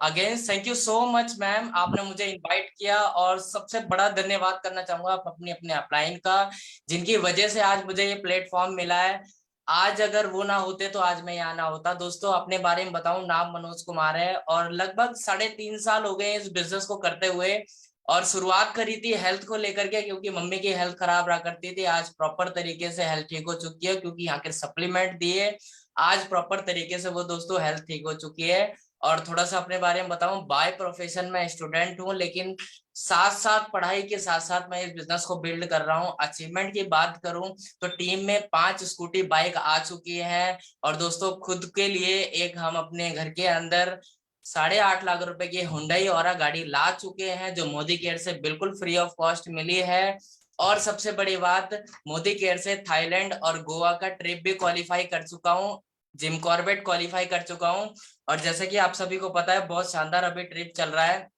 again thank you so much ma'am, आपने मुझे इनवाइट किया, और सबसे बड़ा धन्यवाद करना चाहूंगा अपने अपलाइन का, जिनकी वजह से आज मुझे ये प्लेटफॉर्म मिला है। आज अगर वो ना होते तो आज मैं यहाँ ना होता। दोस्तों अपने बारे में बताऊं, नाम मनोज कुमार है, और लगभग 3.5 साल हो गए इस बिजनेस को करते हुए। और शुरुआत करी थी हेल्थ को लेकर के, क्योंकि मम्मी की हेल्थ खराब रहा करती थी। आज प्रॉपर तरीके से हेल्थ ठीक हो चुकी है, क्योंकि यहाँ के सप्लीमेंट दिए, आज प्रॉपर तरीके से वो दोस्तों हेल्थ ठीक हो चुकी है। और थोड़ा सा अपने बारे में बताऊं, बाय प्रोफेशन में स्टूडेंट हूं, लेकिन साथ साथ पढ़ाई के साथ साथ मैं इस बिजनेस को बिल्ड कर रहा हूं। अचीवमेंट की बात करूं तो टीम में 5 स्कूटी बाइक आ चुकी है, और दोस्तों खुद के लिए एक हम अपने घर के अंदर 8.5 लाख रुपए की हुंडई ऑरा गाड़ी ला चुके हैं, जो मोदी केयर से बिल्कुल फ्री ऑफ कॉस्ट मिली है। और सबसे बड़ी बात, मोदी केयर से थाईलैंड और गोवा का ट्रिप भी क्वालिफाई कर चुका हूँ, जिम कॉर्बेट क्वालिफाई कर चुका हूँ। और जैसे कि आप सभी को पता है, बहुत शानदार अभी ट्रिप चल रहा है,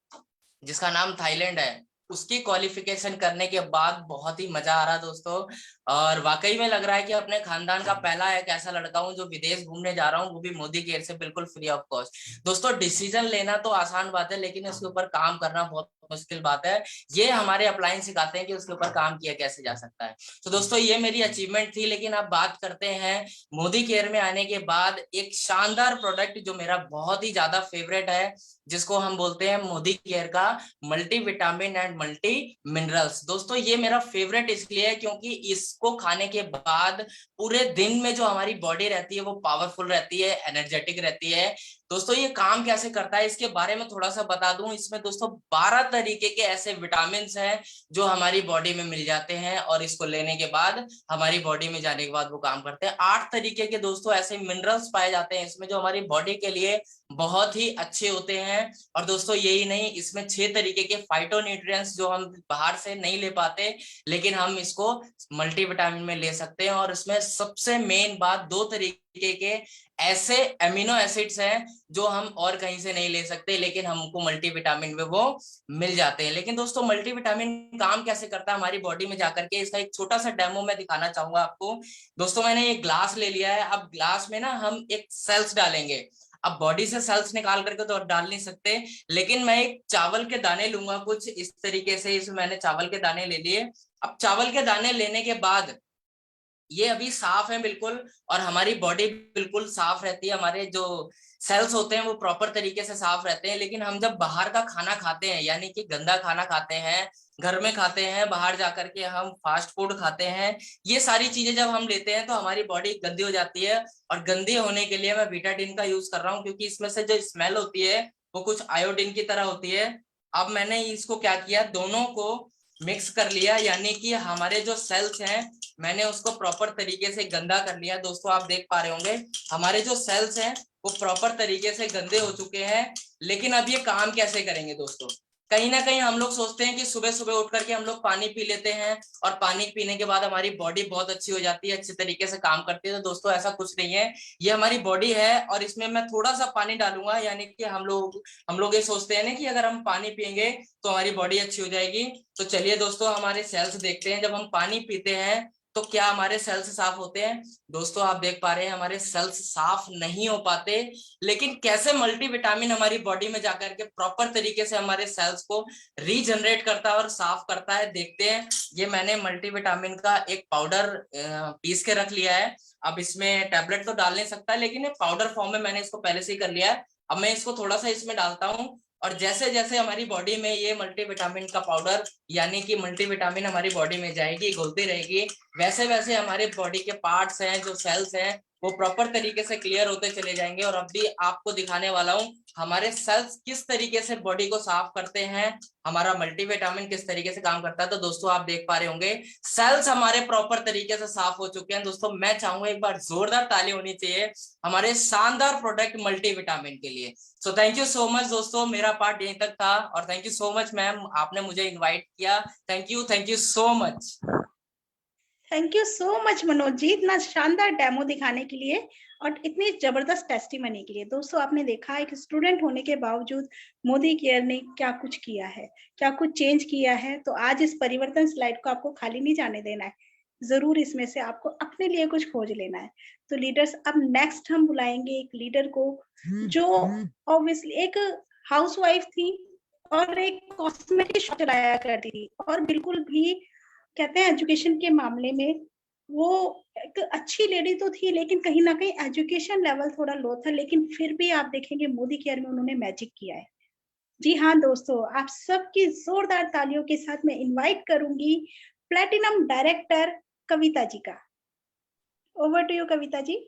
जिसका नाम थाईलैंड है, उसकी क्वालिफिकेशन करने के बाद बहुत ही मजा आ रहा दोस्तों। और वाकई में लग रहा है कि अपने खानदान का पहला एक ऐसा लड़का हूं जो विदेश घूमने जा रहा हूं, वो भी मोदी केयर से बिल्कुल फ्री ऑफ कॉस्ट। दोस्तों डिसीजन लेना तो आसान बात है, लेकिन उसके ऊपर काम करना बहुत मुश्किल बात है। ये हमारे अपलाइन सिखाते हैं कि उसके ऊपर काम किया कैसे जा सकता है। तो दोस्तों ये मेरी अचीवमेंट थी। लेकिन अब बात करते हैं मोदी केयर में आने के बाद एक शानदार प्रोडक्ट जो मेरा बहुत ही ज्यादा फेवरेट है, जिसको हम बोलते हैं मोदी केयर का multi vitamin and multi minerals. दोस्तों ये मेरा फेवरेट इसलिए है क्योंकि इसको खाने के बाद पूरे दिन में जो हमारी बॉडी रहती है वो पावरफुल रहती है, एनर्जेटिक रहती है। दोस्तों ये काम कैसे करता है इसके बारे में थोड़ा सा बता दूं। इसमें दोस्तों 12 तरीके के ऐसे विटामिन हैं जो हमारी बॉडी में मिल जाते हैं, और इसको लेने के बाद हमारी बॉडी में जाने के बाद वो काम करते हैं। 8 तरीके के दोस्तों ऐसे मिनरल्स पाए जाते हैं इसमें, जो हमारी बॉडी के लिए बहुत ही अच्छे होते हैं। और दोस्तों यही नहीं, इसमें 6 तरीके के फाइटोन्यूट्रिएंट्स जो हम बाहर से नहीं ले पाते, लेकिन हम इसको मल्टीविटामिन में ले सकते हैं। और इसमें सबसे मेन बात, 2 तरीके के ऐसे एमिनो एसिड्स हैं जो हम और कहीं से नहीं ले सकते, लेकिन हमको मल्टीविटामिन में वो मिल जाते हैं। लेकिन दोस्तों मल्टीविटामिन काम कैसे करता है हमारी बॉडी में जाकर के, इसका एक छोटा सा डेमो मैं दिखाना चाहूंगा आपको। दोस्तों मैंने एक ग्लास ले लिया है। अब ग्लास में ना हम एक सेल्स डालेंगे। अब बॉडी से सेल्स निकाल करके तो डाल नहीं सकते, लेकिन मैं एक चावल के दाने लूंगा कुछ इस तरीके से। इसमें मैंने चावल के दाने ले लिए। अब चावल के दाने लेने के बाद ये अभी साफ है बिल्कुल, और हमारी बॉडी बिल्कुल साफ रहती है, हमारे जो सेल्स होते हैं वो प्रॉपर तरीके से साफ रहते हैं। लेकिन हम जब बाहर का खाना खाते हैं, यानी कि गंदा खाना खाते हैं, घर में खाते हैं, बाहर जाकर के हम फास्ट फूड खाते हैं, ये सारी चीजें जब हम लेते हैं तो हमारी बॉडी गंदी हो जाती है। और गंदी होने के लिए मैं बीटाडीन का यूज कर रहा हूँ, क्योंकि इसमें से जो स्मेल होती है वो कुछ आयोडीन की तरह होती है। अब मैंने इसको क्या किया, दोनों को मिक्स कर लिया, यानी कि हमारे जो सेल्स हैं मैंने उसको प्रॉपर तरीके से गंदा कर लिया। दोस्तों आप देख पा रहे होंगे हमारे जो सेल्स हैं वो प्रॉपर तरीके से गंदे हो चुके हैं। लेकिन अब ये काम कैसे करेंगे दोस्तों, कहीं ना कहीं हम लोग सोचते हैं कि सुबह सुबह उठ करके हम लोग पानी पी लेते हैं, और पानी पीने के बाद हमारी बॉडी बहुत अच्छी हो जाती है, अच्छे तरीके से काम करती है। तो दोस्तों ऐसा कुछ नहीं है, ये हमारी बॉडी है और इसमें मैं थोड़ा सा पानी डालूंगा। यानी कि हम लोग ये सोचते हैं ना कि अगर हम पानी पियेंगे तो हमारी बॉडी अच्छी हो जाएगी। तो चलिए दोस्तों हमारे सेल्स देखते हैं, जब हम पानी पीते हैं तो क्या हमारे सेल्स साफ होते हैं। दोस्तों आप देख पा रहे हैं हमारे सेल्स साफ नहीं हो पाते, लेकिन कैसे मल्टीविटामिन हमारी बॉडी में जाकर के प्रॉपर तरीके से हमारे सेल्स को रीजनरेट करता है और साफ करता है, देखते हैं। ये मैंने मल्टीविटामिन का एक पाउडर पीस के रख लिया है। अब इसमें टैबलेट तो डाल नहीं सकता, लेकिन पाउडर फॉर्म में मैंने इसको पहले से ही कर लिया है। अब मैं इसको थोड़ा सा इसमें डालता हूँ, और जैसे जैसे हमारी बॉडी में ये मल्टीविटामिन का पाउडर, यानी कि मल्टीविटामिन हमारी बॉडी में जाएगी, घुलती रहेगी, वैसे वैसे हमारे बॉडी के पार्ट्स हैं, जो सेल्स हैं, वो प्रॉपर तरीके से क्लियर होते चले जाएंगे। और अब भी आपको दिखाने वाला हूँ हमारे सेल्स किस तरीके से बॉडी को साफ करते हैं, हमारा मल्टीविटामिन किस तरीके से काम करता है। तो दोस्तों आप देख पा रहे होंगे सेल्स हमारे प्रॉपर तरीके से साफ हो चुके हैं। दोस्तों मैं चाहूंगा एक बार जोरदार ताली होनी चाहिए हमारे शानदार प्रोडक्ट मल्टीविटामिन के लिए। So thank you so much दोस्तों, मेरा पार्ट यहीं तक था, और thank you so much ma'am, आपने मुझे इनवाइट किया। Thank you so much. Thank you so much Manoj ji, इतना शानदार डेमो दिखाने के लिए और इतनी जबरदस्त टेस्टिमनी के लिए। दोस्तों आपने देखा एक स्टूडेंट होने के बावजूद मोदी केयर ने क्या कुछ किया है, क्या कुछ चेंज किया है। तो आज इस परिवर्तन स्लाइड को आपको खाली नहीं जाने देना है, जरूर इसमें से आपको अपने लिए कुछ खोज लेना है। तो लीडर्स, अब नेक्स्ट हम बुलाएंगे एक लीडर को जो ऑब्वियसली एक हाउसवाइफ थी और एक कॉस्मेटिक शॉप चलाया करती थी, और बिल्कुल भी कहते हैं एजुकेशन के मामले में वो एक अच्छी लेडी तो थी, लेकिन कहीं ना कहीं एजुकेशन लेवल थोड़ा लो था। लेकिन फिर भी आप देखेंगे मोदी केयर में उन्होंने मैजिक किया है। जी हाँ दोस्तों, आप सबकी जोरदार तालियों के साथ मैं इनवाइट करूंगी प्लैटिनम डायरेक्टर कविता जी का। Over to you Kavita ji.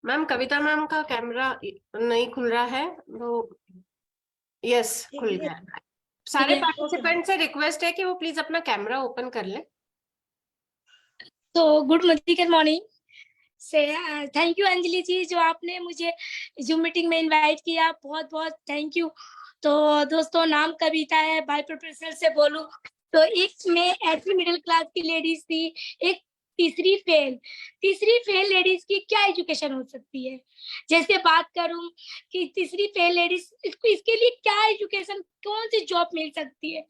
Ma'am Kavita ma'am का कैमरा नहीं खुल रहा है, तो यस खुल गया है। सारे पार्टिसिपेंट से रिक्वेस्ट है कि वो प्लीज अपना कैमरा ओपन कर ले। तो गुड मॉर्निंग से थैंक यू अंजलि जी, जो आपने मुझे जूम मीटिंग में इनवाइट किया, बहुत बहुत थैंक यू। तो दोस्तों नाम कविता है, बाय प्रोफेशनल से बोलूं तो एक मैं ऐसी मिडिल क्लास की लेडीज थी, एक तीसरी फेल लेडीज की क्या एजुकेशन हो सकती है? जैसे बात करूं कि तीसरी फेल लेडीज इसके लिए क्या एजुकेशन, कौन सी जॉब मिल सकती है?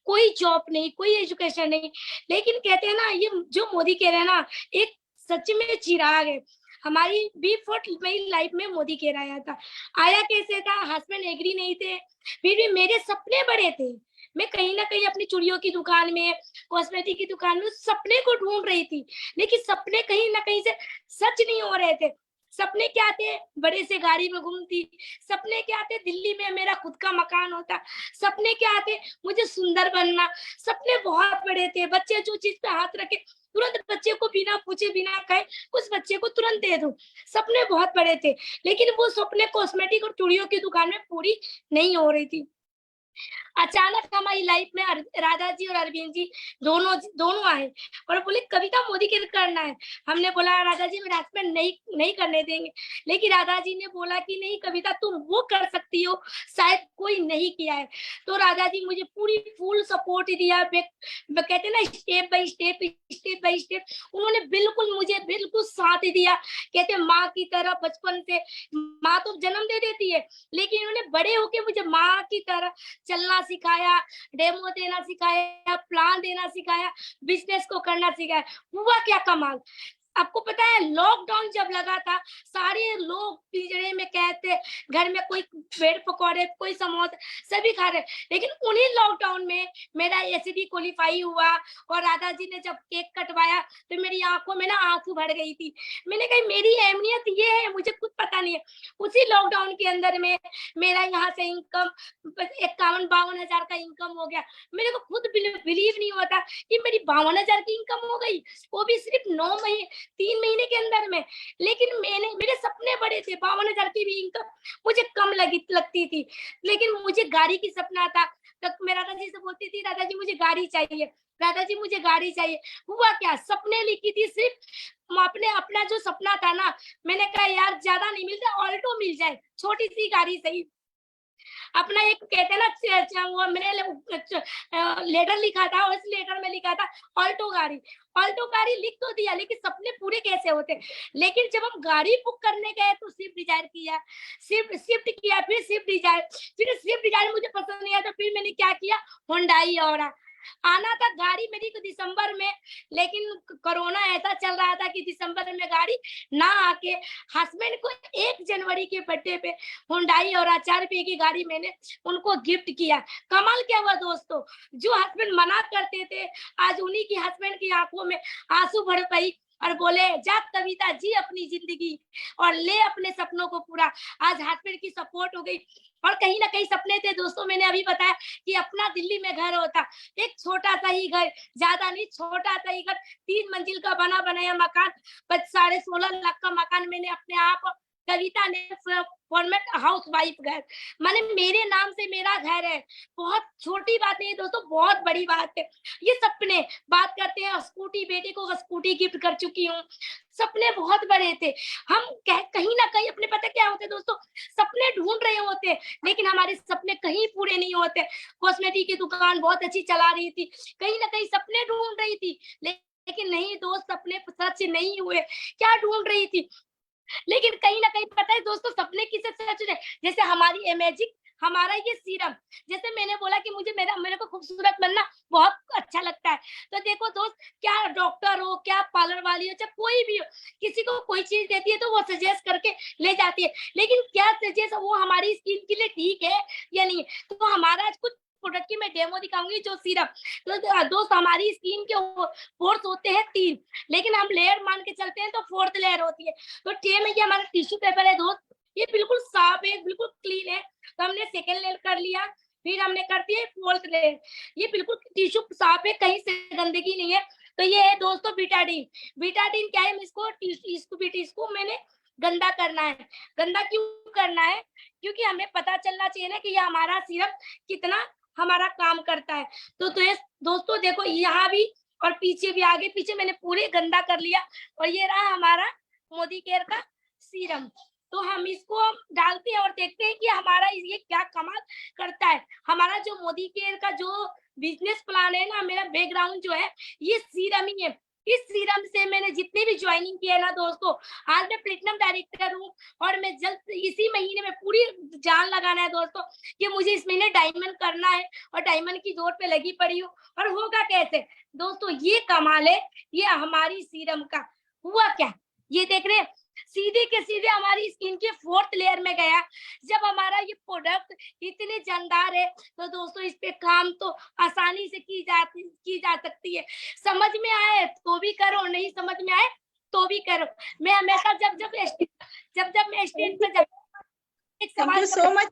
कोई जॉब नहीं, कोई एजुकेशन नहीं। लेकिन कहते हैं ना, ये जो मोदी कह रहे हैं ना, एक सच में चिराग है। हमारी बिफोर मेरी लाइफ में मोदी कह रहा था, आया कैसे था, हस्बैंड एग्री नहीं थे, फिर भी मेरे सपने बड़े थे। मैं कहीं ना कहीं अपनी चूड़ियों की दुकान में, कॉस्मेटिक की दुकान में उस सपने को ढूंढ रही थी, लेकिन सपने कहीं ना कहीं से सच नहीं हो रहे थे। सपने क्या थे, बड़े से गाड़ी में घूमती, सपने क्या थे, दिल्ली में मेरा खुद का मकान होता, सपने क्या थे, मुझे सुंदर बनना। सपने बहुत बड़े थे। बच्चे जो चीज पे हाथ रखे तुरंत बच्चे को बिना पूछे बिना कहे उस बच्चे को तुरंत दे दो। सपने बहुत बड़े थे, लेकिन वो सपने कॉस्मेटिक और चूड़ियों की दुकान में पूरी नहीं हो रही थी। अचानक हमारी लाइफ में राधा जी और अरविंद जी दोनों आए और बोले कविता मोदी के करना है। हमने बोला राधा जी मेरे हस्बैंड नहीं करने देंगे, लेकिन राधा जी ने बोला कि नहीं कविता तुम वो कर सकती हो, शायद कोई नहीं किया है। तो राधा जी मुझे पूरी फुल सपोर्ट दिया। कहते ना स्टेप बाय स्टेप उन्होंने बिल्कुल मुझे बिल्कुल साथ दिया। कहते माँ की तरह बचपन से, माँ तो जन्म दे देती है, लेकिन उन्होंने बड़े होके मुझे माँ की तरह चलना सिखाया, डेमो देना सिखाया, प्लान देना सिखाया, बिजनेस को करना सिखाया। हुआ क्या कमाल, आपको पता है लॉकडाउन जब लगा था, सारे लोग पिंजरे में कहते, घर में कोई ब्रेड पकौड़े, कोई समोसा, सभी खा रहे, लेकिन उन्हीं लॉकडाउन में मेरा एसीडी क्वालिफाई हुआ और राधा जी ने जब केक कटवाया तो मेरी आंखों में ना आंसू भर गई थी। मैंने कहा मेरी अहमियत ये है, मुझे कुछ पता नहीं है। उसी लॉकडाउन के अंदर में मेरा यहाँ से इनकम 51-52 हजार का इनकम हो गया। मेरे को खुद बिलीव नहीं होता कि मेरी 52 हजार की इनकम हो गई, वो भी सिर्फ 3 महीने के अंदर में। लेकिन मेरे सपने बड़े थे, 52 हजार की भी इनकम मुझे कम लगती थी, लेकिन मुझे गाड़ी की सपना था। तब मैं राधा जी से बोलती थी राधा जी मुझे गाड़ी चाहिए, राधा जी मुझे गाड़ी चाहिए। हुआ क्या, सपने लिखी थी सिर्फ अपना जो सपना था ना, मैंने कहा यार ज्यादा नहीं मिलता, ऑल्टो मिल जाए, छोटी सी गाड़ी सही। अपना एक कहते हैं ना वो मैंने लेटर लिखा था, उस लेटर में लिखा था ऑल्टो गाड़ी लिख तो दिया, लेकिन सपने पूरे कैसे होते। लेकिन जब हम गाड़ी बुक करने गए तो स्विफ्ट डिजायर किया, स्विफ्ट किया, फिर स्विफ्ट डिजायर मुझे पसंद नहीं आया, तो फिर मैंने क्या किया, हुंडई ऑरा। आना था गाड़ी मेरी को दिसंबर में, लेकिन कोरोना ऐसा चल रहा था कि दिसंबर में गाड़ी ना आके हस्बैंड को 1 जनवरी के बर्थडे पे हुंडई और 4 रुपए की गाड़ी मैंने उनको गिफ्ट किया। कमाल क्या हुआ दोस्तों, जो हस्बैंड मना करते थे आज उन्हीं की हस्बैंड की आंखों में आंसू भर गई और बोले जा कविता जी अपनी जिंदगी और ले अपने सपनों को पूरा। आज हस्बैंड की सपोर्ट हो गई और कहीं ना कहीं सपने थे दोस्तों, मैंने अभी बताया कि अपना दिल्ली में घर होता, एक छोटा सा ही घर, ज्यादा नहीं, छोटा सा ही घर, 3 मंजिल का बना बनाया मकान, 16.5 लाख का मकान मैंने अपने आप कविता ने फॉर्मेट हाउस वाइफ घर, माने मेरे नाम से मेरा घर है। बहुत छोटी बात नहीं दोस्तों, बहुत बड़ी बात है। ये सपने बात करते हैं, स्कूटी, बेटे को स्कूटी गिफ्ट कर चुकी हूँ। सपने बहुत बड़े थे। हम कहीं ना कहीं अपने पता क्या होते दोस्तों, सपने ढूंढ रहे होते, लेकिन हमारे सपने कहीं पूरे नहीं होते। कॉस्मेटिक की दुकान बहुत अच्छी चला रही थी, कहीं ना कहीं सपने ढूंढ रही थी, लेकिन नहीं दोस्त, सपने सच नहीं हुए। क्या ढूंढ रही थी, लेकिन कहीं ना कहीं पता है दोस्तों, सपने किसे सच है। जैसे हमारी मैजिक, हमारा ये सीरम, जैसे मैंने बोला कि मेरे को खूबसूरत बनना बहुत अच्छा लगता है, तो देखो दोस्त, क्या डॉक्टर हो, क्या पार्लर वाली हो, चाहे कोई भी हो, किसी को कोई चीज देती है तो वो सजेस्ट करके ले जाती है, लेकिन क्या सजेस्ट वो हमारी स्किन के लिए ठीक है या नहीं। तो हमारा आज कुछ प्रोडक्ट की मैं डेमो दिखाऊंगी, जो सीरम, तो दोस्त हमारी स्किन के पोर्स होते हैं 3, लेकिन हम लेयर मान के चलते हैं तो 4th लेयर होती है। तो ट्रे में ये हमारा टिश्यू पेपर है दोस्त, ये बिल्कुल साफ है, बिल्कुल क्लीन है। तो हमने 2nd लेयर कर लिया, फिर हमने कर दिया 4th लेयर। ये बिल्कुल टिश्यू साफ है, कहीं से गंदगी नहीं है। तो ये है दोस्तों बीटाडीन क्या है, इसको मैंने गंदा करना है। गंदा क्यों करना है, क्योंकि हमें पता चलना चाहिए ना कि ये हमारा सीरम कितना हमारा काम करता है। तो दोस्तों देखो, यहाँ भी और पीछे भी, आगे पीछे मैंने पूरे गंदा कर लिया, और ये रहा हमारा मोदी केयर का सीरम। तो हम इसको डालते हैं और देखते हैं कि हमारा ये क्या कमाल करता है। हमारा जो मोदी केयर का जो बिजनेस प्लान है ना, मेरा बैकग्राउंड जो है ये सीरम ही है। इस सीरम से मैंने जितने भी ज्वाइनिंग किया है ना दोस्तों, आज मैं प्लेटिनम डायरेक्टर हूँ और मैं जल्द इसी महीने में पूरी जान लगाना है दोस्तों कि मुझे इस महीने डायमंड करना है और डायमंड की दौड़ पे लगी पड़ी हूँ। और होगा कैसे दोस्तों, ये कमाल है ये हमारी सीरम का। हुआ क्या, ये देख रहे हैं, सीधे के सीधे हमारी स्किन के 4th लेयर में गया। जब हमारा ये प्रोडक्ट इतने जानदार है तो दोस्तों इस पे काम तो आसानी से की जा सकती है। समझ में आए तो भी करो, नहीं समझ में आए तो भी करो। मैं हमेशा जब मैं स्टेज पे एक थैंक यू सवाल सो मच।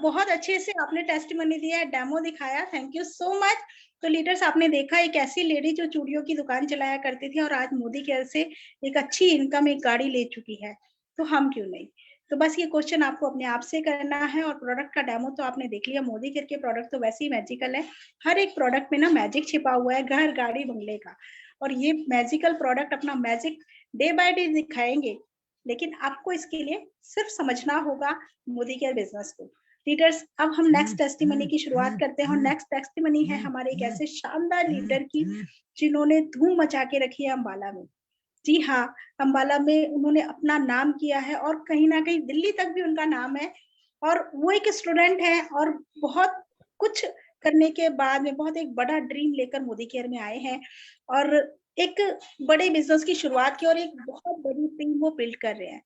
बहुत अच्छे से आपने टेस्टिमनी दिया, डेमो दिखाया, थैंक यू सो मच। तो लीडर्स, आपने देखा एक ऐसी लेडी जो चूड़ियों की दुकान चलाया करती थी और आज मोदी केयर से एक अच्छी इनकम, एक गाड़ी ले चुकी है, तो हम क्यों नहीं। तो बस ये क्वेश्चन आपको अपने आप से करना है। और प्रोडक्ट का डेमो तो आपने देख लिया। मोदी केयर के प्रोडक्ट तो वैसे ही मैजिकल है, हर एक प्रोडक्ट में ना मैजिक छिपा हुआ है, घर गाड़ी बंगले का। और ये मैजिकल प्रोडक्ट अपना मैजिक डे बाय डे दिखाएंगे, लेकिन आपको इसके लिए सिर्फ समझना होगा मोदी केयर बिजनेस को। लीडर्स, अब हम नेक्स्ट टेस्टिमनी की शुरुआत करते हैं। और नेक्स्ट टेस्टिमनी है हमारे एक ऐसे शानदार लीडर की जिन्होंने धूम मचा के रखी है अम्बाला में। जी हाँ, अम्बाला में उन्होंने अपना नाम किया है और कहीं ना कहीं दिल्ली तक भी उनका नाम है। और वो एक स्टूडेंट है और बहुत कुछ करने के बाद में बहुत एक बड़ा ड्रीम लेकर मोदी केयर में आए हैं और एक बड़े बिजनेस की शुरुआत की और एक बहुत बड़ी टीम वो बिल्ड कर रहे हैं।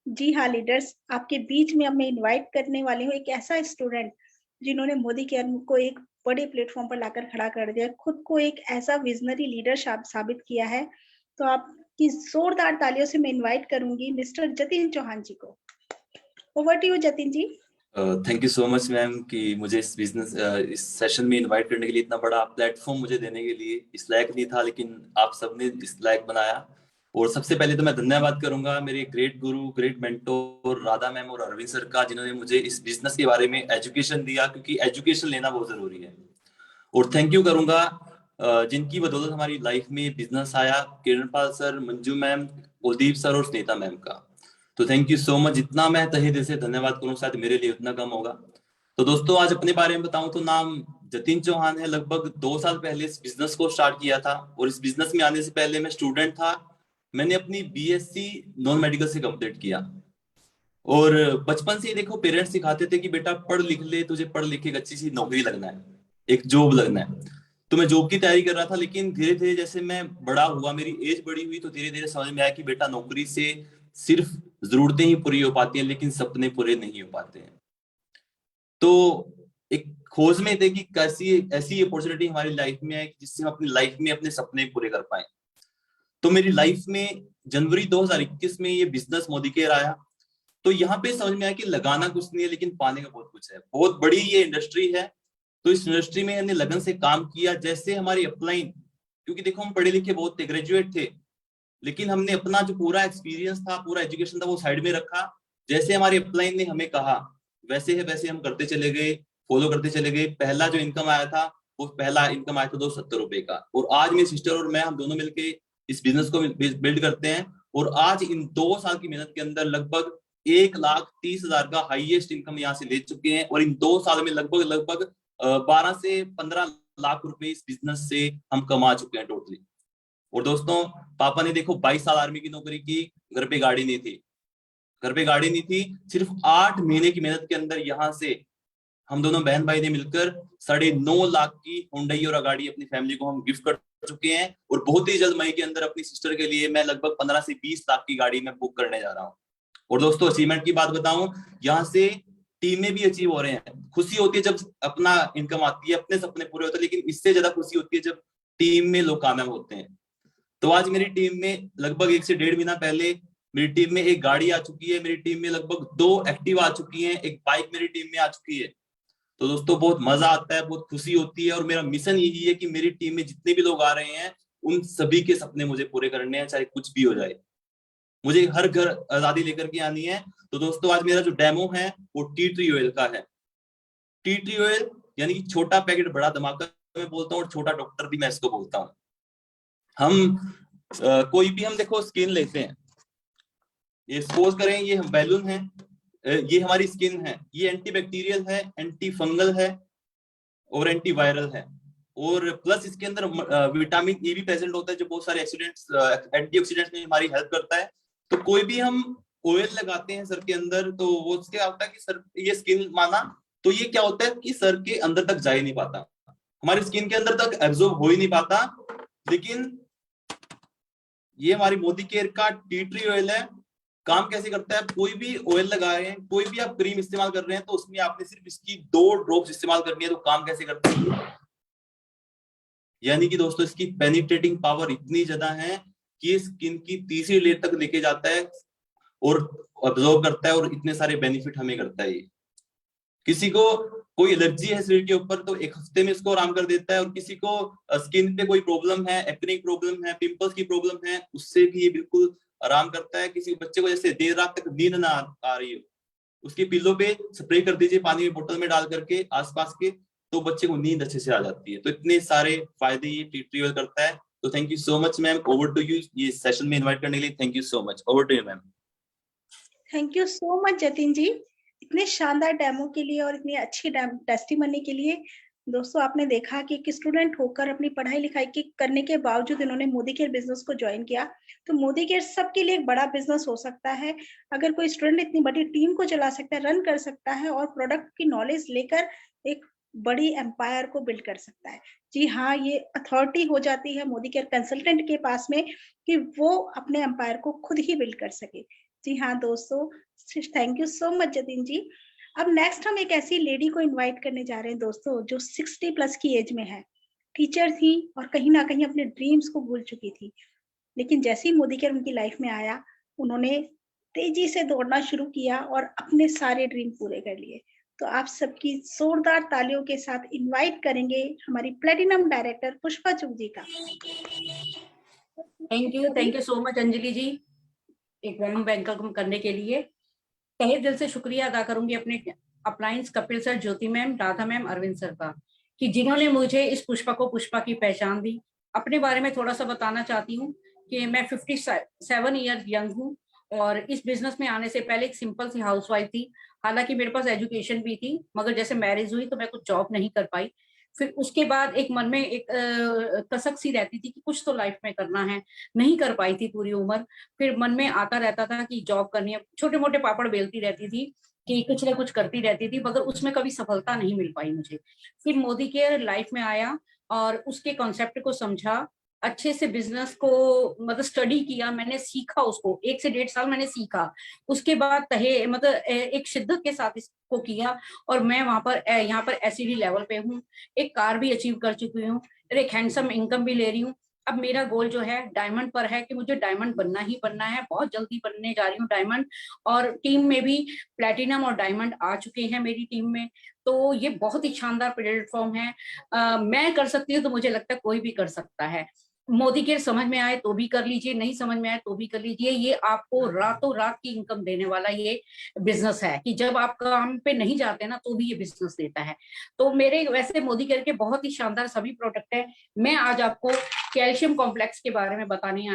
जी हाँ लीडर्स, आपके बीच में अब मैं इन्वाइट करने वाली हूँ एक ऐसा स्टूडेंट जिन्होंने मोदी केयर को एक बड़े प्लेटफॉर्म पर लाकर खड़ा कर दिया, खुद को एक ऐसा विजनरी लीडर साबित किया है। तो आपकी जोरदार तालियों से मैं इन्वाइट करूंगी मिस्टर जतिन चौहान जी को। Over to you Jatin ji. Thank you so much ma'am कि मुझे इस सेशन में इनवाइट करने के लिए, इतना बड़ा प्लेटफॉर्म मुझे देने के लिए। इस लायक नहीं था लेकिन आप सबने इस लायक बनाया। और सबसे पहले तो मैं धन्यवाद करूंगा मेरे ग्रेट गुरु, ग्रेट मेंटोर राधा मैम और अरविंद सर का, जिन्होंने मुझे इस बिजनेस के बारे में एजुकेशन दिया, क्योंकि एजुकेशन लेना बहुत जरूरी है। और थैंक यू करूंगा जिनकी बदौलत हमारी लाइफ में बिजनेस आया, Kiranpal sir, Manju ma'am, Kuldeep sir और स्नेता मैम का। तो थैंक यू सो मच। जितना मैं तहे दिल से धन्यवाद करूं शायद मेरे लिए उतना कम होगा। तो दोस्तों, आज अपने बारे में बताऊं तो नाम जतिन चौहान है। लगभग 2 साल पहले इस बिजनेस को स्टार्ट किया था और इस बिजनेस में आने से पहले मैं स्टूडेंट था। मैंने अपनी BSc नॉन मेडिकल से कंप्लीट किया। और बचपन से ही देखो पेरेंट्स सिखाते थे कि बेटा पढ़ लिख ले, तुझे पढ़ लिख के एक अच्छी सी नौकरी लगना है, एक जॉब लगना है। तो मैं जॉब की तैयारी कर रहा था, लेकिन धीरे धीरे जैसे मैं बड़ा हुआ, मेरी एज बड़ी हुई, तो धीरे धीरे समझ में आया कि बेटा नौकरी से सिर्फ जरूरतें ही पूरी हो पाती हैं, लेकिन सपने पूरे नहीं हो पाते हैं। तो एक खोज में थे कि कैसी ऐसी अपॉर्चुनिटी हमारी लाइफ में है जिससे हम अपनी लाइफ में अपने सपने पूरे कर पाए। तो मेरी लाइफ में जनवरी 2021 में ये बिजनेस मोदी केयर आया। तो यहाँ पे समझ में आया कि लगाना कुछ नहीं है लेकिन पाने का बहुत कुछ है। बहुत बड़ी ये इंडस्ट्री है। तो इस इंडस्ट्री में हमने लगन से काम किया। जैसे हमारी अपलाइन, क्योंकि देखो हम पढ़े लिखे बहुत थे, ग्रेजुएट थे, लेकिन हमने अपना जो पूरा एक्सपीरियंस था, पूरा एजुकेशन था, वो साइड में रखा। जैसे हमारी अपलाइन ने हमें कहा वैसे है वैसे हम करते चले गए, फॉलो करते चले गए। पहला जो इनकम आया था वो पहला इनकम आया था 270 रुपए का। और आज मेरी सिस्टर और मैं, हम दोनों मिलके इस बिजनेस को बिल्ड करते हैं। और आज इन 2 साल की मेहनत के अंदर लगभग 1,30,000 का हाईएस्ट इनकम यहाँ से ले चुके हैं। और इन 2 साल में लगभग 12 से 15 लाख रुपए इस बिजनेस से हम कमा चुके हैं टोटली। और दोस्तों, पापा ने देखो 22 साल आर्मी की नौकरी की, घर पे गाड़ी नहीं थी, सिर्फ 8 महीने की मेहनत के अंदर यहाँ से हम दोनों बहन भाई ने मिलकर 9.5 लाख की हुंडई और गाड़ी अपनी फैमिली को हम गिफ्ट कर चुके हैं। और बहुत ही जल्द मई के अंदर अपनी सिस्टर के लिए मैं लगभग 15 से 20 लाख की गाड़ी में बुक करने जा रहा हूँ। और दोस्तों, अचीवमेंट की बात बताऊं, यहाँ से टीमें भी अचीव हो रहे हैं। खुशी होती है जब अपना इनकम आती है, अपने सपने पूरे होते हैं, लेकिन इससे ज्यादा खुशी होती है जब टीम में लोग कामयाब होते हैं। तो आज मेरी टीम में लगभग 1 से 1.5 महीना पहले मेरी टीम में एक गाड़ी आ चुकी है, मेरी टीम में लगभग 2 एक्टिवा आ चुकी हैं, एक बाइक मेरी टीम में आ चुकी है। तो दोस्तों, बहुत मजा आता है, बहुत खुशी होती है। और मेरा मिशन यही है कि मेरी टीम में जितने भी लोग आ रहे हैं उन सभी के सपने मुझे पूरे करने हैं, चाहे कुछ भी हो जाए। मुझे हर घर आजादी लेकर के आनी है। तो दोस्तों, आज मेरा जो डेमो है वो टी ट्री ऑयल का है। टी ट्री ऑयल यानी कि छोटा पैकेट बड़ा धमाका मैं बोलता हूँ, और छोटा डॉक्टर भी मैं इसको बोलता हूँ। हम कोई भी हम देखो स्किन लेते हैं, ये सपोज करें ये बैलून है, ये हमारी स्किन है, ये एंटीबैक्टीरियल है, एंटी फंगल है और एंटी वायरल है। और प्लस इसके अंदर विटामिन ई भी प्रेजेंट होता है जो बहुत सारे एक्सीडेंट्स एंटीऑक्सीडेंट्स में हमारी हेल्प करता है। तो कोई भी हम ऑयल लगाते हैं सर के अंदर तो वो उसके होता है कि सर ये स्किन माना तो ये क्या होता है कि सर के अंदर तक जा ही नहीं पाता, हमारी स्किन के अंदर तक एब्जॉर्ब हो ही नहीं पाता। लेकिन ये हमारी मोदी केयर का टी ट्री ऑयल है। काम कैसे करता है, कोई भी ऑयल लगा रहे हैं, कोई भी आप क्रीम इस्तेमाल कर रहे हैं तो उसमें आपने सिर्फ इसकी 2 ड्रॉप्स इस्तेमाल करनी है। तो काम कैसे करता है, यानी कि दोस्तों इसकी पेनिट्रेटिंग पावर इतनी ज्यादा है कि स्किन की तीसरी लेयर तक लेके जाता है और ऑब्जॉर्व करता है और इतने सारे बेनिफिट हमें करता है। ये किसी को कोई एलर्जी है शरीर के ऊपर तो 1 हफ्ते में इसको आराम कर देता है, और किसी को स्किन पे कोई प्रॉब्लम है, एक्नेइक प्रॉब्लम है, पिंपल्स की प्रॉब्लम है, उससे भी ये बिल्कुल आराम करता है। किसी बच्चे को जैसे देर रात तक नींद ना आ रही हो, उसके पिल्लो पे स्प्रे कर दीजिए पानी में बोतल में डाल करके आसपास के, तो बच्चे को नींद अच्छे से आ जाती है। तो इतने सारे फायदे ये टी ट्री ऑयल करता है। तो thank you so much ma'am, over to you ये सेशन में इनवाइट करने के लिए। Thank you so much, over to you ma'am. Thank you so much Jatin ji, इतने शानदार डेमो के लिए और इतनी अच्छी टेस्टिमनी के लिए। दोस्तों आपने देखा कि एक स्टूडेंट होकर अपनी पढ़ाई लिखाई के करने के बावजूद इन्होंने मोदी केयर बिजनेस को ज्वाइन किया। तो मोदी केयर सबके लिए एक बड़ा बिजनेस हो सकता है। अगर कोई स्टूडेंट इतनी बड़ी टीम को चला सकता है, रन कर सकता है और प्रोडक्ट की नॉलेज लेकर एक बड़ी एम्पायर को बिल्ड कर सकता है। जी हाँ, ये अथॉरिटी हो जाती है मोदी केयर कंसल्टेंट के पास में कि वो अपने एम्पायर को खुद ही बिल्ड कर सके। जी हाँ दोस्तों, thank you so much Jatin ji. अब नेक्स्ट हम एक ऐसी लेडी को इनवाइट करने जा रहे हैं दोस्तों जो 60 प्लस की एज में है, टीचर थी और कहीं ना कहीं अपने ड्रीम्स को भूल चुकी थी। लेकिन जैसे ही मोदी केयर उनकी लाइफ में आया, उन्होंने तेजी से दौड़ना शुरू किया और अपने सारे ड्रीम पूरे कर लिए। तो आप सबकी जोरदार तालियों के साथ इनवाइट करेंगे हमारी प्लेटिनम डायरेक्टर पुष्पा चुग जी का। Thank you so much Anjali ji, एक वार्म वेलकम करने के लिए। तहे दिल से शुक्रिया अदा करूंगी अपने appliance Kapil sir, Jyoti ma'am, Radha ma'am, Arvind sir का, कि जिन्होंने मुझे इस पुष्पा की पहचान दी। अपने बारे में थोड़ा सा बताना चाहती हूँ कि मैं 57 ईयर यंग हूँ और इस बिजनेस में आने से पहले एक सिंपल सी हाउसवाइफ थी। हालांकि मेरे पास एजुकेशन भी थी, मगर जैसे मैरिज हुई तो मैं कुछ जॉब नहीं कर पाई। फिर उसके बाद एक मन में एक कसक सी रहती थी कि कुछ तो लाइफ में करना है, नहीं कर पाई थी पूरी उम्र। फिर मन में आता रहता था कि जॉब करनी है, छोटे मोटे पापड़ बेलती रहती थी कि कुछ ना कुछ करती रहती थी, मगर उसमें कभी सफलता नहीं मिल पाई मुझे। फिर मोदी केयर लाइफ में आया और उसके कॉन्सेप्ट को समझा, अच्छे से बिजनेस को मतलब स्टडी किया, मैंने सीखा उसको, 1 से 1.5 साल मैंने सीखा। उसके बाद मतलब एक शिद्दत के साथ इसको किया और मैं यहाँ पर एसईडी लेवल पे हूँ, एक कार भी अचीव कर चुकी हूँ, एक हैंडसम इनकम भी ले रही हूँ। अब मेरा गोल जो है डायमंड पर है कि मुझे डायमंड बनना ही बनना है, बहुत जल्दी बनने जा रही हूँ डायमंड। और टीम में भी प्लेटिनम और डायमंड आ चुके हैं मेरी टीम में। तो ये बहुत ही शानदार प्लेटफॉर्म है। मैं कर सकती हूँ तो मुझे लगता है कोई भी कर सकता है। मोदी केयर समझ में आए तो भी कर लीजिए, नहीं समझ में आए तो भी कर लीजिए। ये आपको रातों रात की इनकम देने वाला ये बिजनेस है कि जब आप काम पे नहीं जाते ना तो भी ये बिजनेस देता है। तो मेरे वैसे मोदी केयर के बहुत ही शानदार सभी प्रोडक्ट है। मैं आज आपको कैल्शियम कॉम्प्लेक्स के बारे में बताने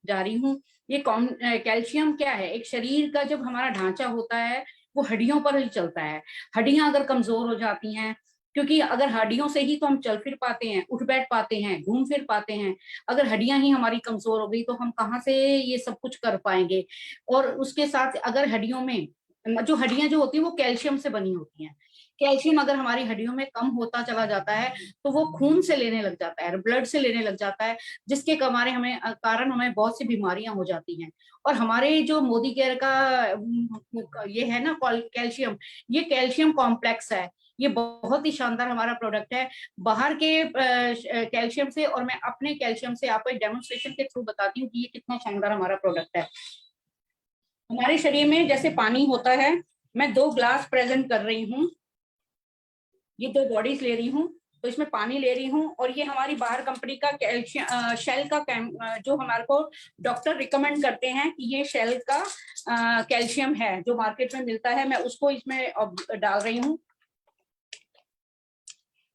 जा रही हूँ। ये कैल्शियम क्या है, एक शरीर का जब हमारा ढांचा होता है वो हड्डियों पर ही चलता है। हड्डियां अगर कमजोर हो जाती हैं, क्योंकि अगर हड्डियों से ही तो हम चल फिर पाते हैं, उठ बैठ पाते हैं, घूम फिर पाते हैं। अगर हड्डियां ही हमारी कमजोर हो गई तो हम कहाँ से ये सब कुछ कर पाएंगे। और उसके साथ अगर हड्डियों में जो हड्डियां जो होती हैं वो कैल्शियम से बनी होती हैं। कैल्शियम अगर हमारी हड्डियों में कम होता चला जाता है तो वो खून से लेने लग जाता है, ब्लड से लेने लग जाता है, जिसके कारण हमें बहुत सी बीमारियां हो जाती हैं। और हमारे जो मोदी केयर का ये है ना कैल्शियम, ये कैल्शियम कॉम्प्लेक्स है। ये बहुत ही शानदार हमारा प्रोडक्ट है। बाहर के कैल्शियम से और मैं अपने कैल्शियम से आपको एक डेमोन्स्ट्रेशन के थ्रू बताती हूँ कि ये कितना शानदार हमारा प्रोडक्ट है। हमारे शरीर में जैसे पानी होता है, मैं 2 ग्लास प्रेजेंट कर रही हूँ, ये 2 बॉडीज ले रही हूँ, तो इसमें पानी ले रही हूँ। और ये हमारी बाहर कंपनी का कैल्शियम शेल का जो हमारे को डॉक्टर रिकमेंड करते हैं कि ये शेल का कैल्शियम है जो मार्केट में मिलता है, मैं उसको इसमें डाल रही हूँ।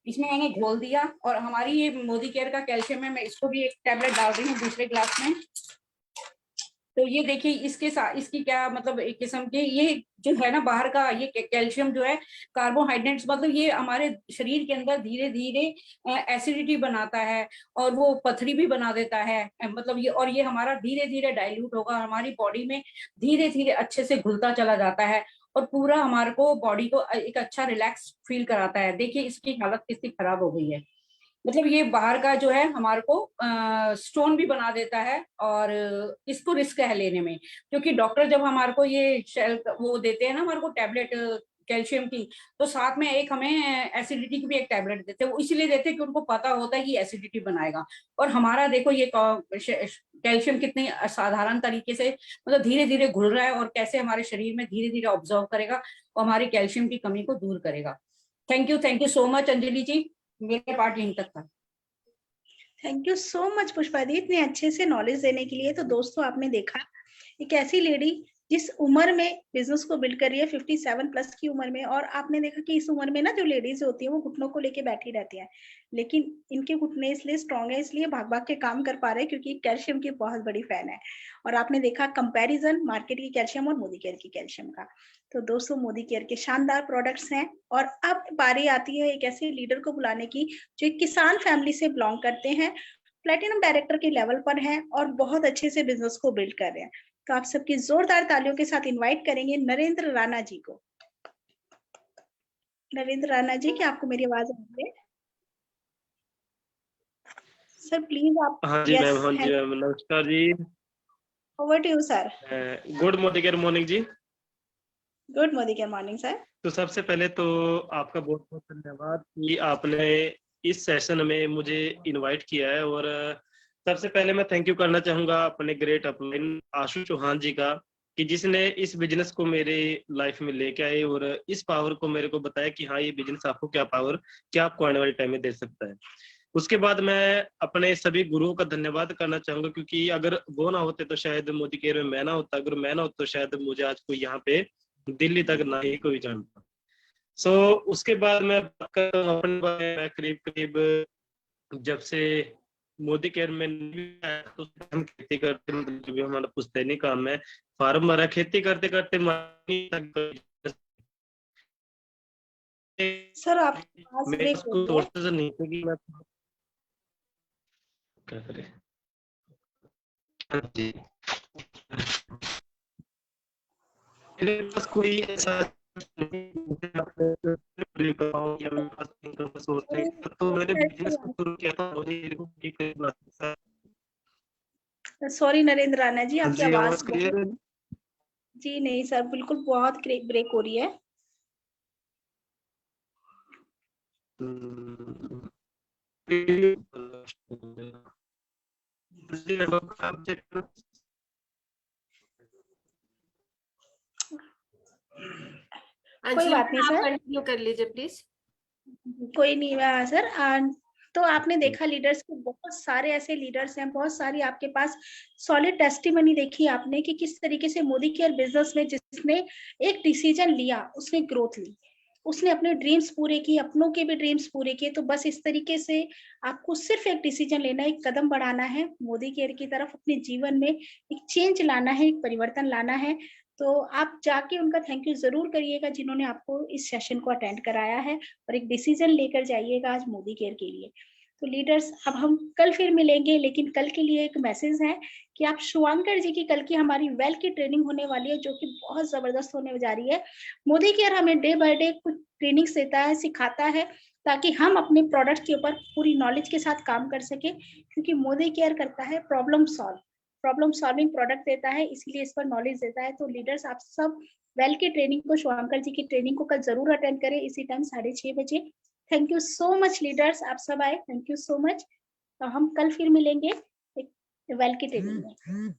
इसमें मैंने घोल दिया और हमारी ये मोदी केयर का कैल्शियम है, मैं इसको भी एक टैबलेट डाल रही हूँ दूसरे ग्लास में। तो ये देखिए इसके साथ इसकी क्या मतलब एक किस्म के ये जो है ना बाहर का ये कैल्शियम जो है कार्बोहाइड्रेट्स मतलब ये हमारे शरीर के अंदर धीरे धीरे एसिडिटी बनाता है और वो पथरी भी बना देता है मतलब ये और ये हमारा धीरे धीरे डाइल्यूट होगा हमारी बॉडी में धीरे धीरे अच्छे से घुलता चला जाता है और पूरा हमारे को बॉडी को एक अच्छा रिलैक्स फील कराता है। देखिए इसकी हालत कितनी खराब हो गई है, मतलब ये बाहर का जो है हमारे को स्टोन भी बना देता है और इसको रिस्क है लेने में, क्योंकि डॉक्टर जब हमारे को ये वो देते हैं ना हमारे को टैबलेट कैल्शियम की, तो साथ में एक हमें एसिडिटी की भी एक टैबलेट देते हैं। वो इसलिए देते हैं कि उनको पता होता है कि एसिडिटी बनाएगा। और हमारा देखो ये कैल्शियम कितने साधारण तरीके से मतलब धीरे धीरे घुल रहा है और कैसे हमारे शरीर में धीरे धीरे ऑब्जर्व करेगा और हमारी कैल्शियम की कमी को दूर करेगा। Thank you so much Anjali ji, मेरा पार्ट यहीं तक था। Thank you so much Pushpa दी इतने अच्छे से नॉलेज देने के लिए। तो दोस्तों आपने देखा एक ऐसी लेडी जिस उम्र में बिजनेस को बिल्ड कर रही है 57 प्लस की उम्र में, और आपने देखा कि इस उम्र में ना जो लेडीज होती है वो घुटनों को लेके बैठी रहती है, लेकिन इनके घुटने इसलिए स्ट्रांग है, इसलिए भाग भाग के काम कर पा रहे हैं क्योंकि कैल्शियम की बहुत बड़ी फैन है। और आपने देखा कंपैरिजन मार्केट की कैल्शियम और मोदी केयर की कैल्शियम का। तो दोस्तों मोदी केयर के शानदार प्रोडक्ट्स हैं। और अब बारी आती है एक ऐसे लीडर को बुलाने की जो एक किसान फैमिली से बिलोंग करते हैं, प्लेटिनम डायरेक्टर के लेवल पर हैं और बहुत अच्छे से बिजनेस को बिल्ड कर रहे हैं। तो आप सबकी जोरदार तालियों के साथ इनवाइट करेंगे नरेंद्र राणा जी को। नरेंद्र राणा जी, क्या आपको मेरी आवाज आ रही है? सर प्लीज आप। हाँ जी मैम, हाँ जी मैम, नमस्कार जी। Over to you sir. Good Modicare morning जी। Good Modicare morning sir. तो सबसे पहले तो आपका बहुत बहुत धन्यवाद कि आपने इस सेशन में मुझे इनवाइट किया है। और सबसे पहले मैं थैंक यू करना चाहूंगा अपने ग्रेट अपलाइन आशु चौहान जी का, कि जिसने इस बिजनेस को मेरे लाइफ में लेके आए और इस पावर को मेरे को बताया कि हाँ ये बिजनेस आपको क्या पावर क्या आपको आने वाले टाइम में दे सकता है। उसके बाद मैं अपने सभी गुरुओं का धन्यवाद करना चाहूंगा, क्योंकि अगर वो ना होते तो शायद मोदी केयर में मैं ना होता, अगर मैं ना होता तो शायद मुझे आज कोई यहाँ पे दिल्ली तक ना ही कोई जानता। उसके बाद मैं बात करता हूँ अपने बारे में। करीब करीब जब से मोदी केयर में आया तो हम खेती करते, मतलब जो भी हमारा पुश्तैनी काम है, फार्म भरा, खेती करते करते सर आप मेरे को सोर्सेज नहीं थे कि मैं क्या करें। मेरे पास कोई ऐसा तो मैंने बिजनेस को शुरू किया था। सॉरी नरेंद्र राणा जी, आपकी आवाज क्लियर है? जी नहीं सर, बिल्कुल बहुत ब्रेक हो रही है। कोई बात नहीं सर, कंटिन्यू कर लीजिए प्लीज। कोई नहीं सर। तो आपने देखा लीडर्स के बहुत सारे ऐसे लीडर्स हैं, बहुत सारी आपके पास सॉलिड टेस्टिमनी देखी आपने कि किस तरीके से मोदी केयर बिजनेस में जिसने एक डिसीजन लिया उसने ग्रोथ ली, उसने अपने ड्रीम्स पूरे किए, अपनों के भी ड्रीम्स पूरे किए। तो बस इस तरीके से आपको सिर्फ एक डिसीजन लेना है, एक कदम बढ़ाना है मोदी केयर की तरफ, अपने जीवन में एक चेंज लाना है, एक परिवर्तन लाना है। तो आप जाके उनका थैंक यू जरूर करिएगा जिन्होंने आपको इस सेशन को अटेंड कराया है, और एक डिसीजन लेकर जाइएगा आज मोदी केयर के लिए। तो लीडर्स अब हम कल फिर मिलेंगे, लेकिन कल के लिए एक मैसेज है कि आप शुभांकर जी की कल की हमारी वेल की ट्रेनिंग होने वाली है, जो कि बहुत जबरदस्त होने जा रही है। मोदी केयर हमें डे बाय डे कुछ ट्रेनिंग्स देता है, सिखाता है, ताकि हम अपने प्रोडक्ट के ऊपर पूरी नॉलेज के साथ काम कर सके, क्योंकि मोदी केयर करता है प्रॉब्लम सॉल्विंग प्रोडक्ट देता है, इसलिए इस पर नॉलेज देता है। तो लीडर्स आप सब वेल की ट्रेनिंग को, शुभांकर जी की ट्रेनिंग को कल जरूर अटेंड करें इसी टाइम 6:30 बजे। Thank you so much leaders, आप सब आए, थैंक यू सो मच। हम कल फिर मिलेंगे एक वेल की ट्रेनिंग में।